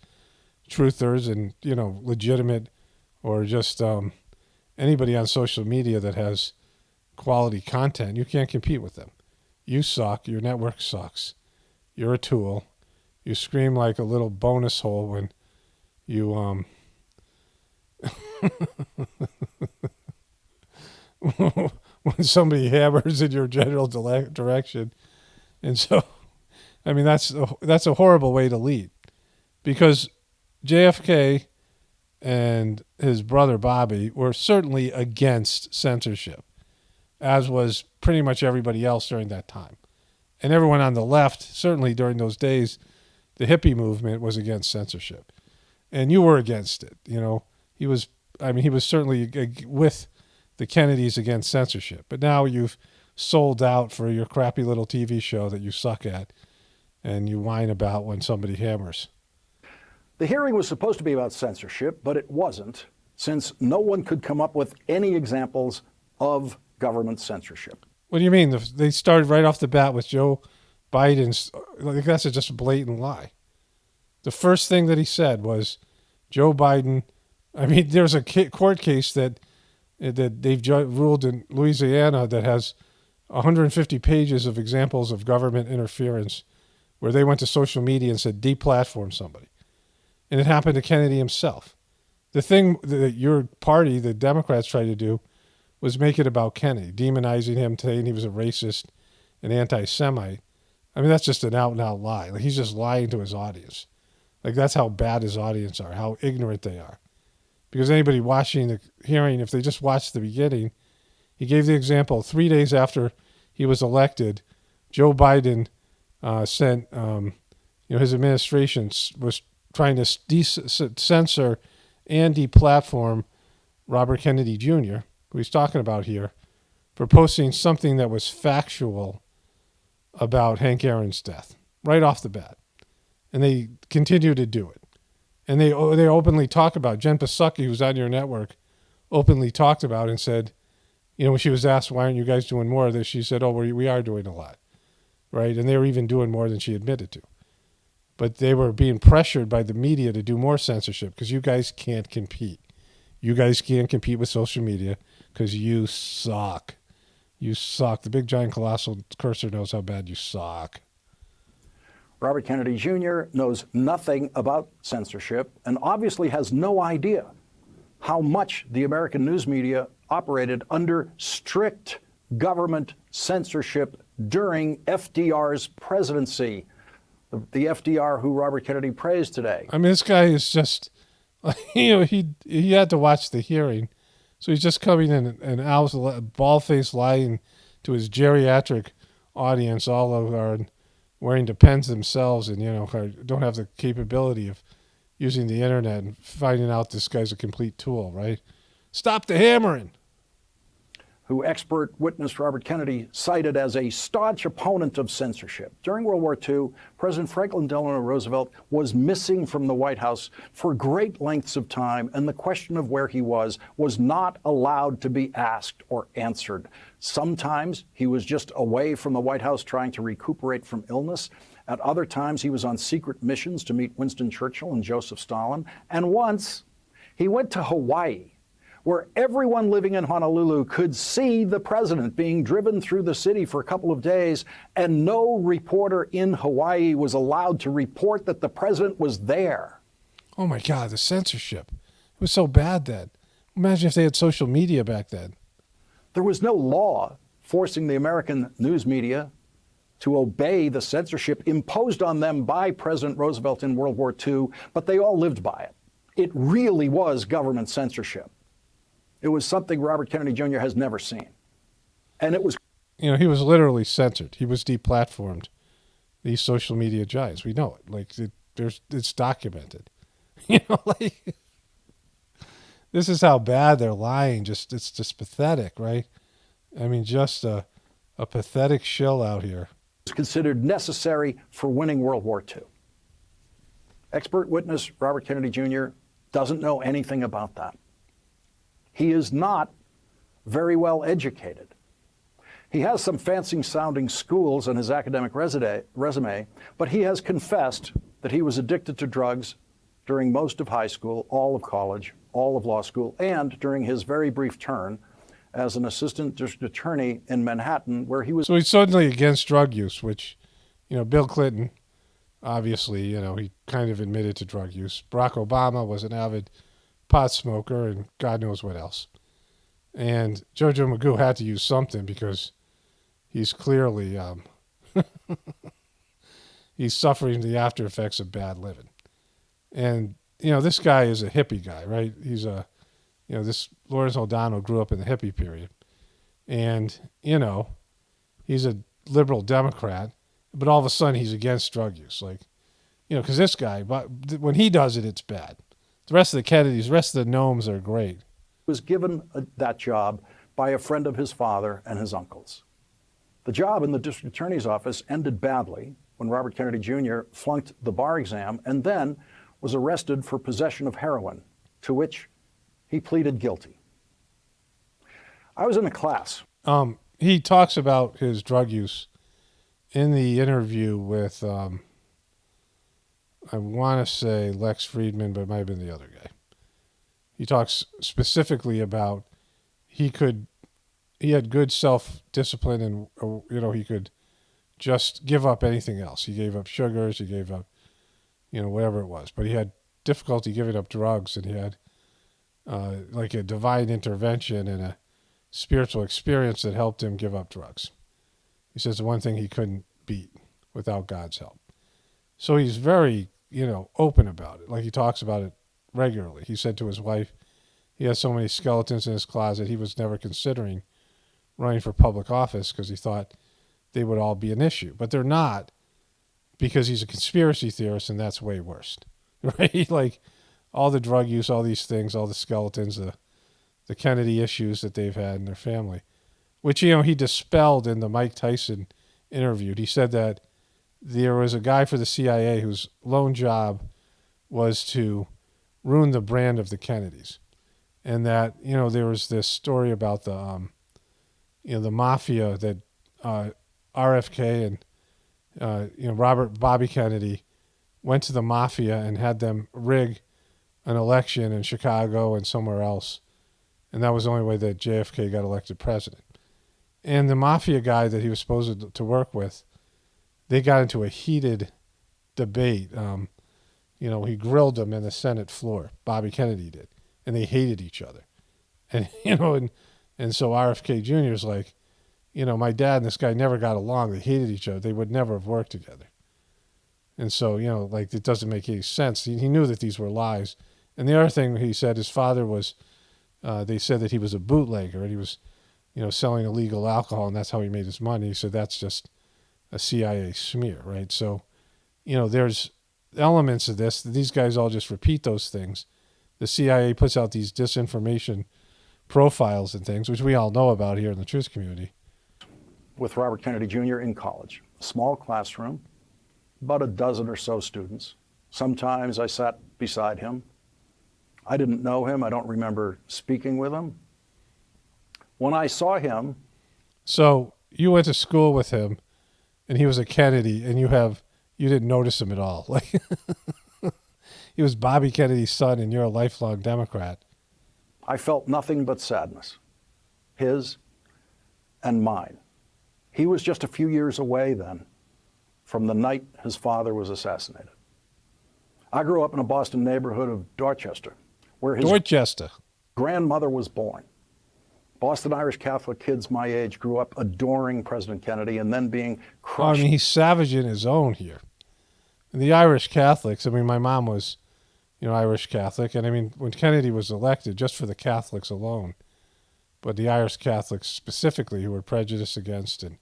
truthers and, legitimate or just anybody on social media that has quality content. You can't compete with them. You suck. Your network sucks. You're a tool. You scream like a little bonus hole when you when somebody hammers in your general direction. And so, that's a horrible way to lead, because JFK and his brother Bobby were certainly against censorship, as was pretty much everybody else during that time. And everyone on the left, certainly during those days, the hippie movement was against censorship. And you were against it. He was certainly with the Kennedys against censorship. But now you've sold out for your crappy little TV show that you suck at and you whine about when somebody hammers. The hearing was supposed to be about censorship, but it wasn't, since no one could come up with any examples of government censorship. What do you mean? They started right off the bat with Joe Biden's, that's just a blatant lie. The first thing that he said was Joe Biden, there's a court case that they've ruled in Louisiana that has 150 pages of examples of government interference where they went to social media and said, deplatform somebody. And it happened to Kennedy himself. The thing that your party, the Democrats, tried to do was make it about Kennedy, demonizing him, saying he was a racist, an anti-Semite. I mean, that's just an out and out lie. Like, he's just lying to his audience. Like, that's how bad his audience are, how ignorant they are. Because anybody watching the hearing, if they just watched the beginning, he gave the example 3 days after he was elected, Joe Biden sent, his administration was trying to censor and deplatform Robert Kennedy Jr., who he's talking about here, for posting something that was factual about Hank Aaron's death right off the bat. And they continue to do it. And they openly talk about, Jen Psaki, who's on your network, openly talked about and said, when she was asked, why aren't you guys doing more of this? She said, we are doing a lot, right? And they were even doing more than she admitted to. But they were being pressured by the media to do more censorship because you guys can't compete. You guys can't compete with social media because you suck. You suck. The big, giant, colossal cursor knows how bad you suck. Robert Kennedy Jr. knows nothing about censorship and obviously has no idea how much the American news media operated under strict government censorship during FDR's presidency. The FDR who Robert Kennedy praised today. I mean, this guy is just, he had to watch the hearing. So he's just coming in and bald-faced lying to his geriatric audience, all of our wearing Depends themselves and, don't have the capability of using the internet and finding out this guy's a complete tool, right? Stop the hammering. Who expert witness Robert Kennedy cited as a staunch opponent of censorship. During World War II, President Franklin Delano Roosevelt was missing from the White House for great lengths of time, and the question of where he was not allowed to be asked or answered. Sometimes he was just away from the White House trying to recuperate from illness. At other times, he was on secret missions to meet Winston Churchill and Joseph Stalin. And once, he went to Hawaii, where everyone living in Honolulu could see the president being driven through the city for a couple of days, and no reporter in Hawaii was allowed to report that the president was there. Oh my God, the censorship. It was so bad then. Imagine if they had social media back then. There was no law forcing the American news media to obey the censorship imposed on them by President Roosevelt in World War II, but they all lived by it. It really was government censorship. It was something Robert Kennedy Jr. has never seen. And it was... he was literally censored. He was deplatformed. These social media giants. We know it. Like, it's documented. This is how bad they're lying. It's just pathetic, right? I mean, just a pathetic shill out here. It's considered necessary for winning World War II. Expert witness Robert Kennedy Jr. doesn't know anything about that. He is not very well educated. He has some fancy-sounding schools on his academic resume, but he has confessed that he was addicted to drugs during most of high school, all of college, all of law school, and during his very brief term as an assistant district attorney in Manhattan, where he was... So he's suddenly against drug use, which, Bill Clinton, obviously, he kind of admitted to drug use. Barack Obama was an avid pot smoker and God knows what else. And Jojo Magoo had to use something because he's clearly he's suffering the after effects of bad living. And this guy is a hippie guy, right? He's this Lawrence O'Donnell grew up in the hippie period, and he's a liberal Democrat, but all of a sudden he's against drug use, because this guy, but when he does it, it's bad. The rest of the Kennedys, the rest of the gnomes are great. Was given that job by a friend of his father and his uncles. The job in the district attorney's office ended badly when Robert Kennedy Jr. flunked the bar exam and then was arrested for possession of heroin, to which he pleaded guilty. I was in a class. He talks about his drug use in the interview with... I want to say Lex Friedman, but it might have been the other guy. He talks specifically about he had good self-discipline and, he could just give up anything else. He gave up sugars, he gave up, whatever it was. But he had difficulty giving up drugs, and he had like a divine intervention and a spiritual experience that helped him give up drugs. He says the one thing he couldn't beat without God's help. So he's very, open about it. Like he talks about it regularly. He said to his wife, he has so many skeletons in his closet, he was never considering running for public office because he thought they would all be an issue. But they're not, because he's a conspiracy theorist, and that's way worse. Right? Like all the drug use, all these things, all the skeletons, the Kennedy issues that they've had in their family, which, he dispelled in the Mike Tyson interview. He said that there was a guy for the CIA whose lone job was to ruin the brand of the Kennedys. And that, there was this story about the mafia that RFK and, Bobby Kennedy went to the mafia and had them rig an election in Chicago and somewhere else. And that was the only way that JFK got elected president. And the mafia guy that he was supposed to work with, they got into a heated debate. He grilled him in the Senate floor. Bobby Kennedy did. And they hated each other. And, and so RFK Jr. is like, my dad and this guy never got along. They hated each other. They would never have worked together. And so, it doesn't make any sense. He knew that these were lies. And the other thing he said, his father was, they said that he was a bootlegger and he was, selling illegal alcohol, and that's how he made his money. So that's just a CIA smear, right? So, there's elements of this. These guys all just repeat those things. The CIA puts out these disinformation profiles and things, which we all know about here in the truth community. With Robert Kennedy Jr. in college, small classroom, about a dozen or so students. Sometimes I sat beside him. I didn't know him. I don't remember speaking with him. When I saw him... So you went to school with him, and he was a Kennedy, and you didn't notice him at all. Like he was Bobby Kennedy's son, and you're a lifelong Democrat. I felt nothing but sadness, his and mine. He was just a few years away then from the night his father was assassinated. I grew up in a Boston neighborhood of Dorchester, where his grandmother was born. Boston Irish Catholic kids my age grew up adoring President Kennedy and then being crushed. He's savage in his own here. And the Irish Catholics, my mom was, Irish Catholic. And when Kennedy was elected, just for the Catholics alone, but the Irish Catholics specifically who were prejudiced against, and,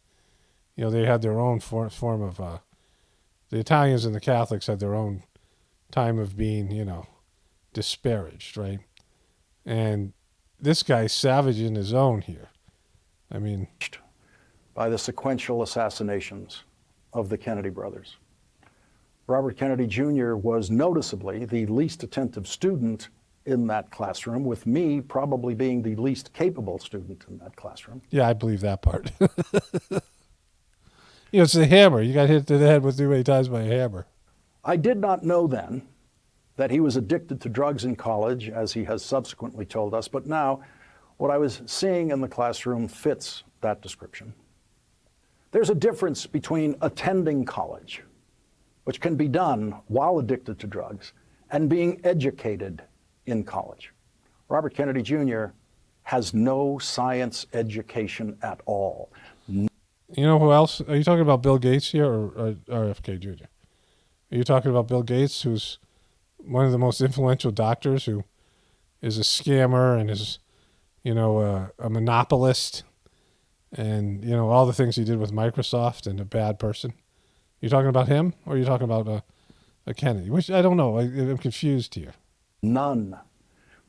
they had their own form of, the Italians and the Catholics had their own time of being, disparaged, right? And this guy's savage in his own here. By the sequential assassinations of the Kennedy brothers. Robert Kennedy Jr. was noticeably the least attentive student in that classroom, with me probably being the least capable student in that classroom. Yeah, I believe that part. It's the hammer. You got hit to the head with too many times by a hammer. I did not know then that he was addicted to drugs in college, as he has subsequently told us, but now what I was seeing in the classroom fits that description. There's a difference between attending college, which can be done while addicted to drugs, and being educated in college. Robert Kennedy Jr. has no science education at all. You know who else? Are you talking about Bill Gates here or RFK Jr.? Are you talking about Bill Gates, who's one of the most influential doctors, who is a scammer and is, a monopolist, and, all the things he did with Microsoft, and a bad person? You talking about him, or are you talking about a Kennedy? Which I don't know. I'm confused here. None.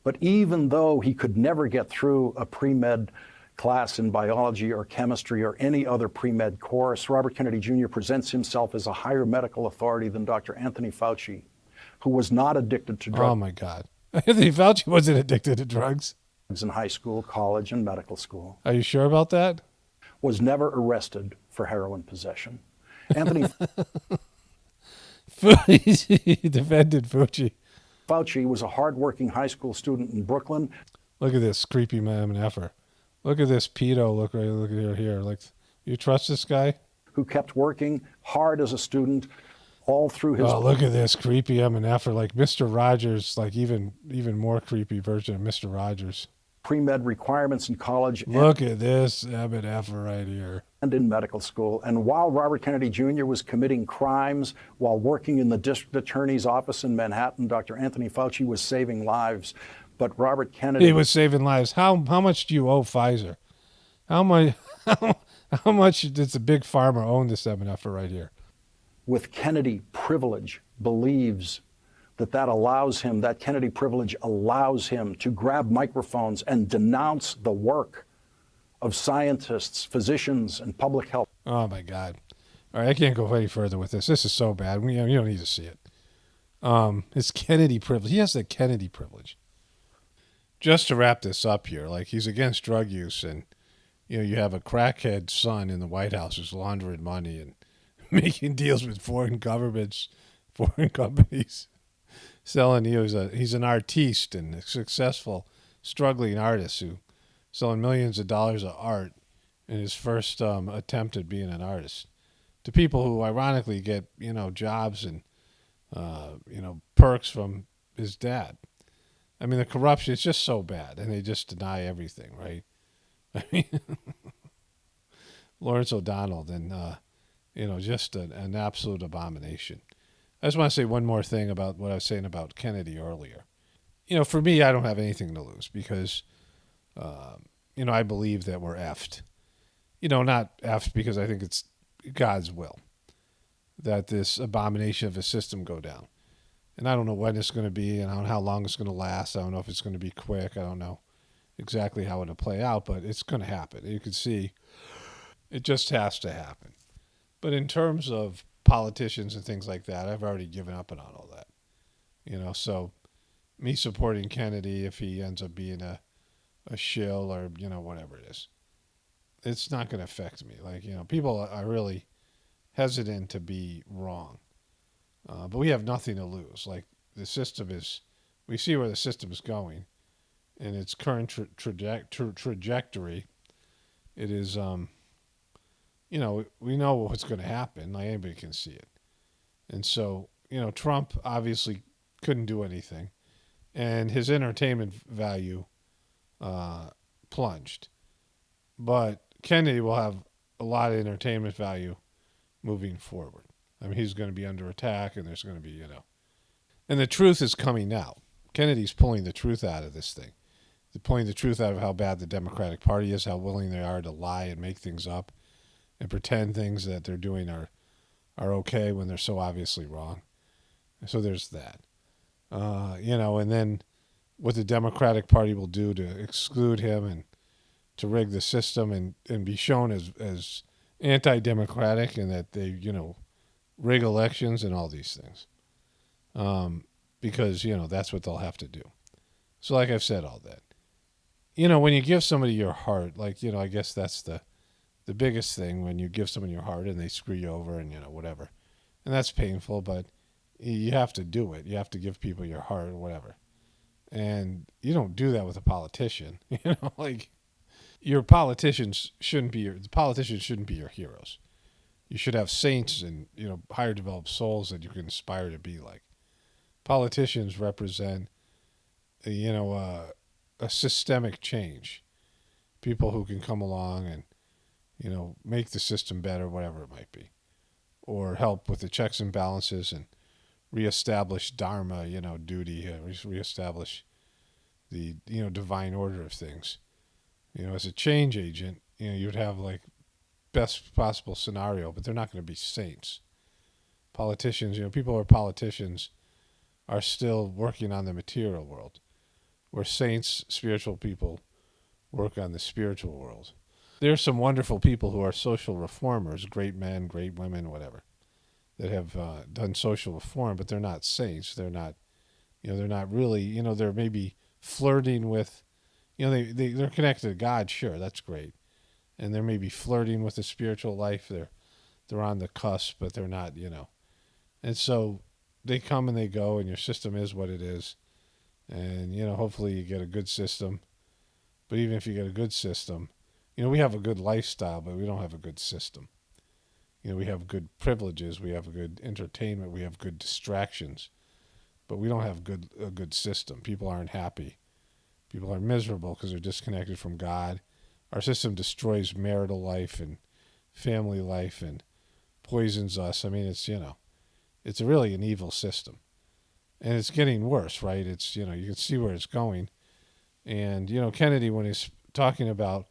But even though he could never get through a pre-med class in biology or chemistry or any other pre-med course, Robert Kennedy Jr. presents himself as a higher medical authority than Dr. Anthony Fauci, who was not addicted to drugs. Oh, my God. Anthony Fauci wasn't addicted to drugs. In high school, college, and medical school. Are you sure about that? Was never arrested for heroin possession. Anthony He defended Fauci. Fauci was a hardworking high school student in Brooklyn. Look at this creepy MFer. Look at this pedo. Look at here. Like, you trust this guy? Who kept working hard as a student all through his... Oh, look at this creepy MFer. Like Mr. Rogers, like even more creepy version of Mr. Rogers. Pre-med requirements in college. Look at this MFer right here. and in medical school. And while Robert Kennedy Jr. was committing crimes, while working in the district attorney's office in Manhattan, Dr. Anthony Fauci was saving lives. But Robert Kennedy... He was saving lives. How much do you owe Pfizer? How much? How much does the big pharma own this epinephrine right here? With Kennedy privilege, believes that allows him, that Kennedy privilege allows him to grab microphones and denounce the work of scientists, physicians, and public health. Oh, my God. All right, I can't go any further with this. This is so bad. You don't need to see it. It's Kennedy privilege. He has the Kennedy privilege. Just to wrap this up here, like he's against drug use, and you have a crackhead son in the White House who's laundering money and making deals with foreign governments, foreign companies, selling. He's an artiste and a successful, struggling artist who selling millions of dollars of art in his first attempt at being an artist to people who ironically get jobs and perks from his dad. I mean, the corruption is just so bad, and they just deny everything, right? I mean, Lawrence O'Donnell, and just an absolute abomination. I just want to say one more thing about what I was saying about Kennedy earlier. For me, I don't have anything to lose because, I believe that we're effed. Not effed because I think it's God's will that this abomination of a system go down. And I don't know when it's going to be, and I don't know how long it's going to last. I don't know if it's going to be quick. I don't know exactly how it'll play out, but it's going to happen. You can see it just has to happen. But in terms of politicians and things like that, I've already given up on all that. So me supporting Kennedy, if he ends up being a shill or, whatever it is, it's not going to affect me. People are really hesitant to be wrong. But we have nothing to lose. The system is, we see where the system is going in its current trajectory. It is, we know what's going to happen. Anybody can see it. And so, Trump obviously couldn't do anything. And his entertainment value plunged. But Kennedy will have a lot of entertainment value moving forward. I mean, he's going to be under attack, and there's going to be, And the truth is coming out. Kennedy's pulling the truth out of this thing. They're pulling the truth out of how bad the Democratic Party is, how willing they are to lie and make things up and pretend things that they're doing are okay when they're so obviously wrong. So there's that. And then what the Democratic Party will do to exclude him and to rig the system and be shown as anti-democratic and that they, rig elections and all these things. Because, that's what they'll have to do. So like I've said all that. When you give somebody your heart, I guess that's the biggest thing when you give someone your heart and they screw you over and, whatever. And that's painful, but you have to do it. You have to give people your heart or whatever. And you don't do that with a politician. Your politicians shouldn't be your heroes. You should have saints and, higher developed souls that you can inspire to be like. Politicians represent, a systemic change. People who can come along and, make the system better, whatever it might be. Or help with the checks and balances and reestablish dharma, duty, reestablish the, divine order of things. As a change agent, you'd have best possible scenario, but they're not going to be saints. Politicians, people who are politicians are still working on the material world, where saints, spiritual people, work on the spiritual world. There's some wonderful people who are social reformers, great men, great women, whatever, that have done social reform, but they're not saints. They're not, they're not really, they're maybe flirting with, they're connected to God, sure, that's great. And they're maybe flirting with the spiritual life. They're on the cusp, but they're not, And so they come and they go, and your system is what it is. And, hopefully you get a good system. But even if you get a good system, we have a good lifestyle, but we don't have a good system. We have good privileges, we have good entertainment, we have good distractions, but we don't have a good system. People aren't happy. People are miserable because they're disconnected from God. Our system destroys marital life and family life and poisons us. I mean, it's really an evil system. And it's getting worse, right? It's, you can see where it's going. And, Kennedy, when he's talking about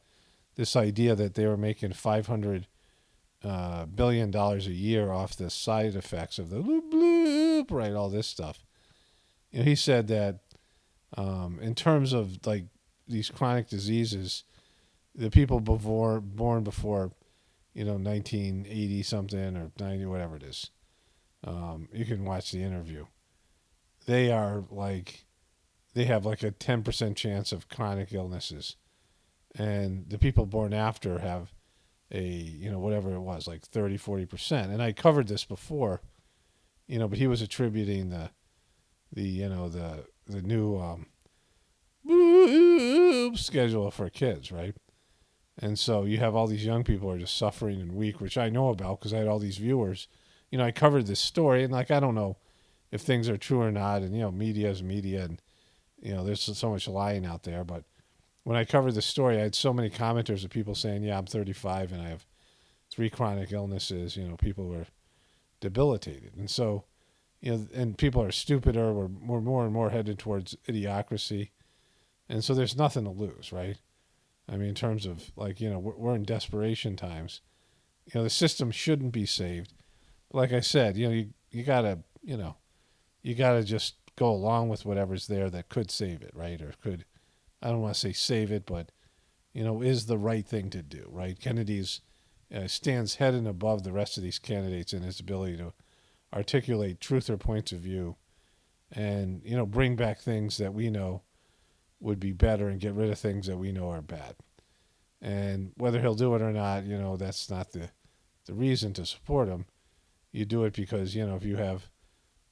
this idea that they were making $500 billion a year off the side effects of the bloop, bloop, right, all this stuff. He said that in terms of like these chronic diseases, the people born before, 1980 something or 90, whatever it is, you can watch the interview. They have like a 10% chance of chronic illnesses. And the people born after have whatever it was, like 30, 40%. And I covered this before, but he was attributing the new schedule for kids, right? And so you have all these young people who are just suffering and weak, which I know about because I had all these viewers. I covered this story, and I don't know if things are true or not, and media is media, and there's so much lying out there. But when I covered the story, I had so many commenters of people saying, "Yeah, I'm 35 and I have 3 chronic illnesses." People were debilitated, and so and people are stupider. We're more and more headed towards idiocracy, and so there's nothing to lose, right? I mean, in terms of we're in desperation times. The system shouldn't be saved. But like I said, you gotta just go along with whatever's there that could save it, right? Or could, I don't want to say save it, but is the right thing to do, right? Kennedy's stands head and above the rest of these candidates in his ability to articulate truth or points of view, and bring back things that we know would be better and get rid of things that we know are bad. And whether he'll do it or not, that's not the reason to support him. You do it because, if you have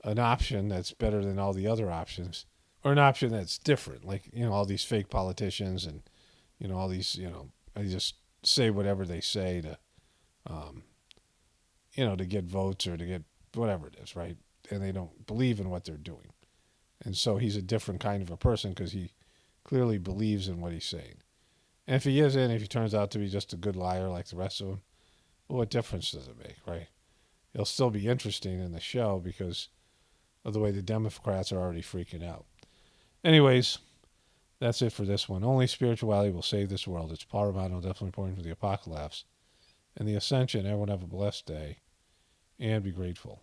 an option that's better than all the other options, or an option that's different, like, all these fake politicians and, all these, they just say whatever they say to, to get votes or to get whatever it is, right? And they don't believe in what they're doing. And so he's a different kind of a person because he clearly believes in what he's saying. And if he isn't, if he turns out to be just a good liar like the rest of them, well, what difference does it make, right? He'll still be interesting in the show because of the way the Democrats are already freaking out. Anyways, that's it for this one. Only spirituality will save this world. It's paramount, definitely important for the apocalypse and the ascension. Everyone have a blessed day and be grateful.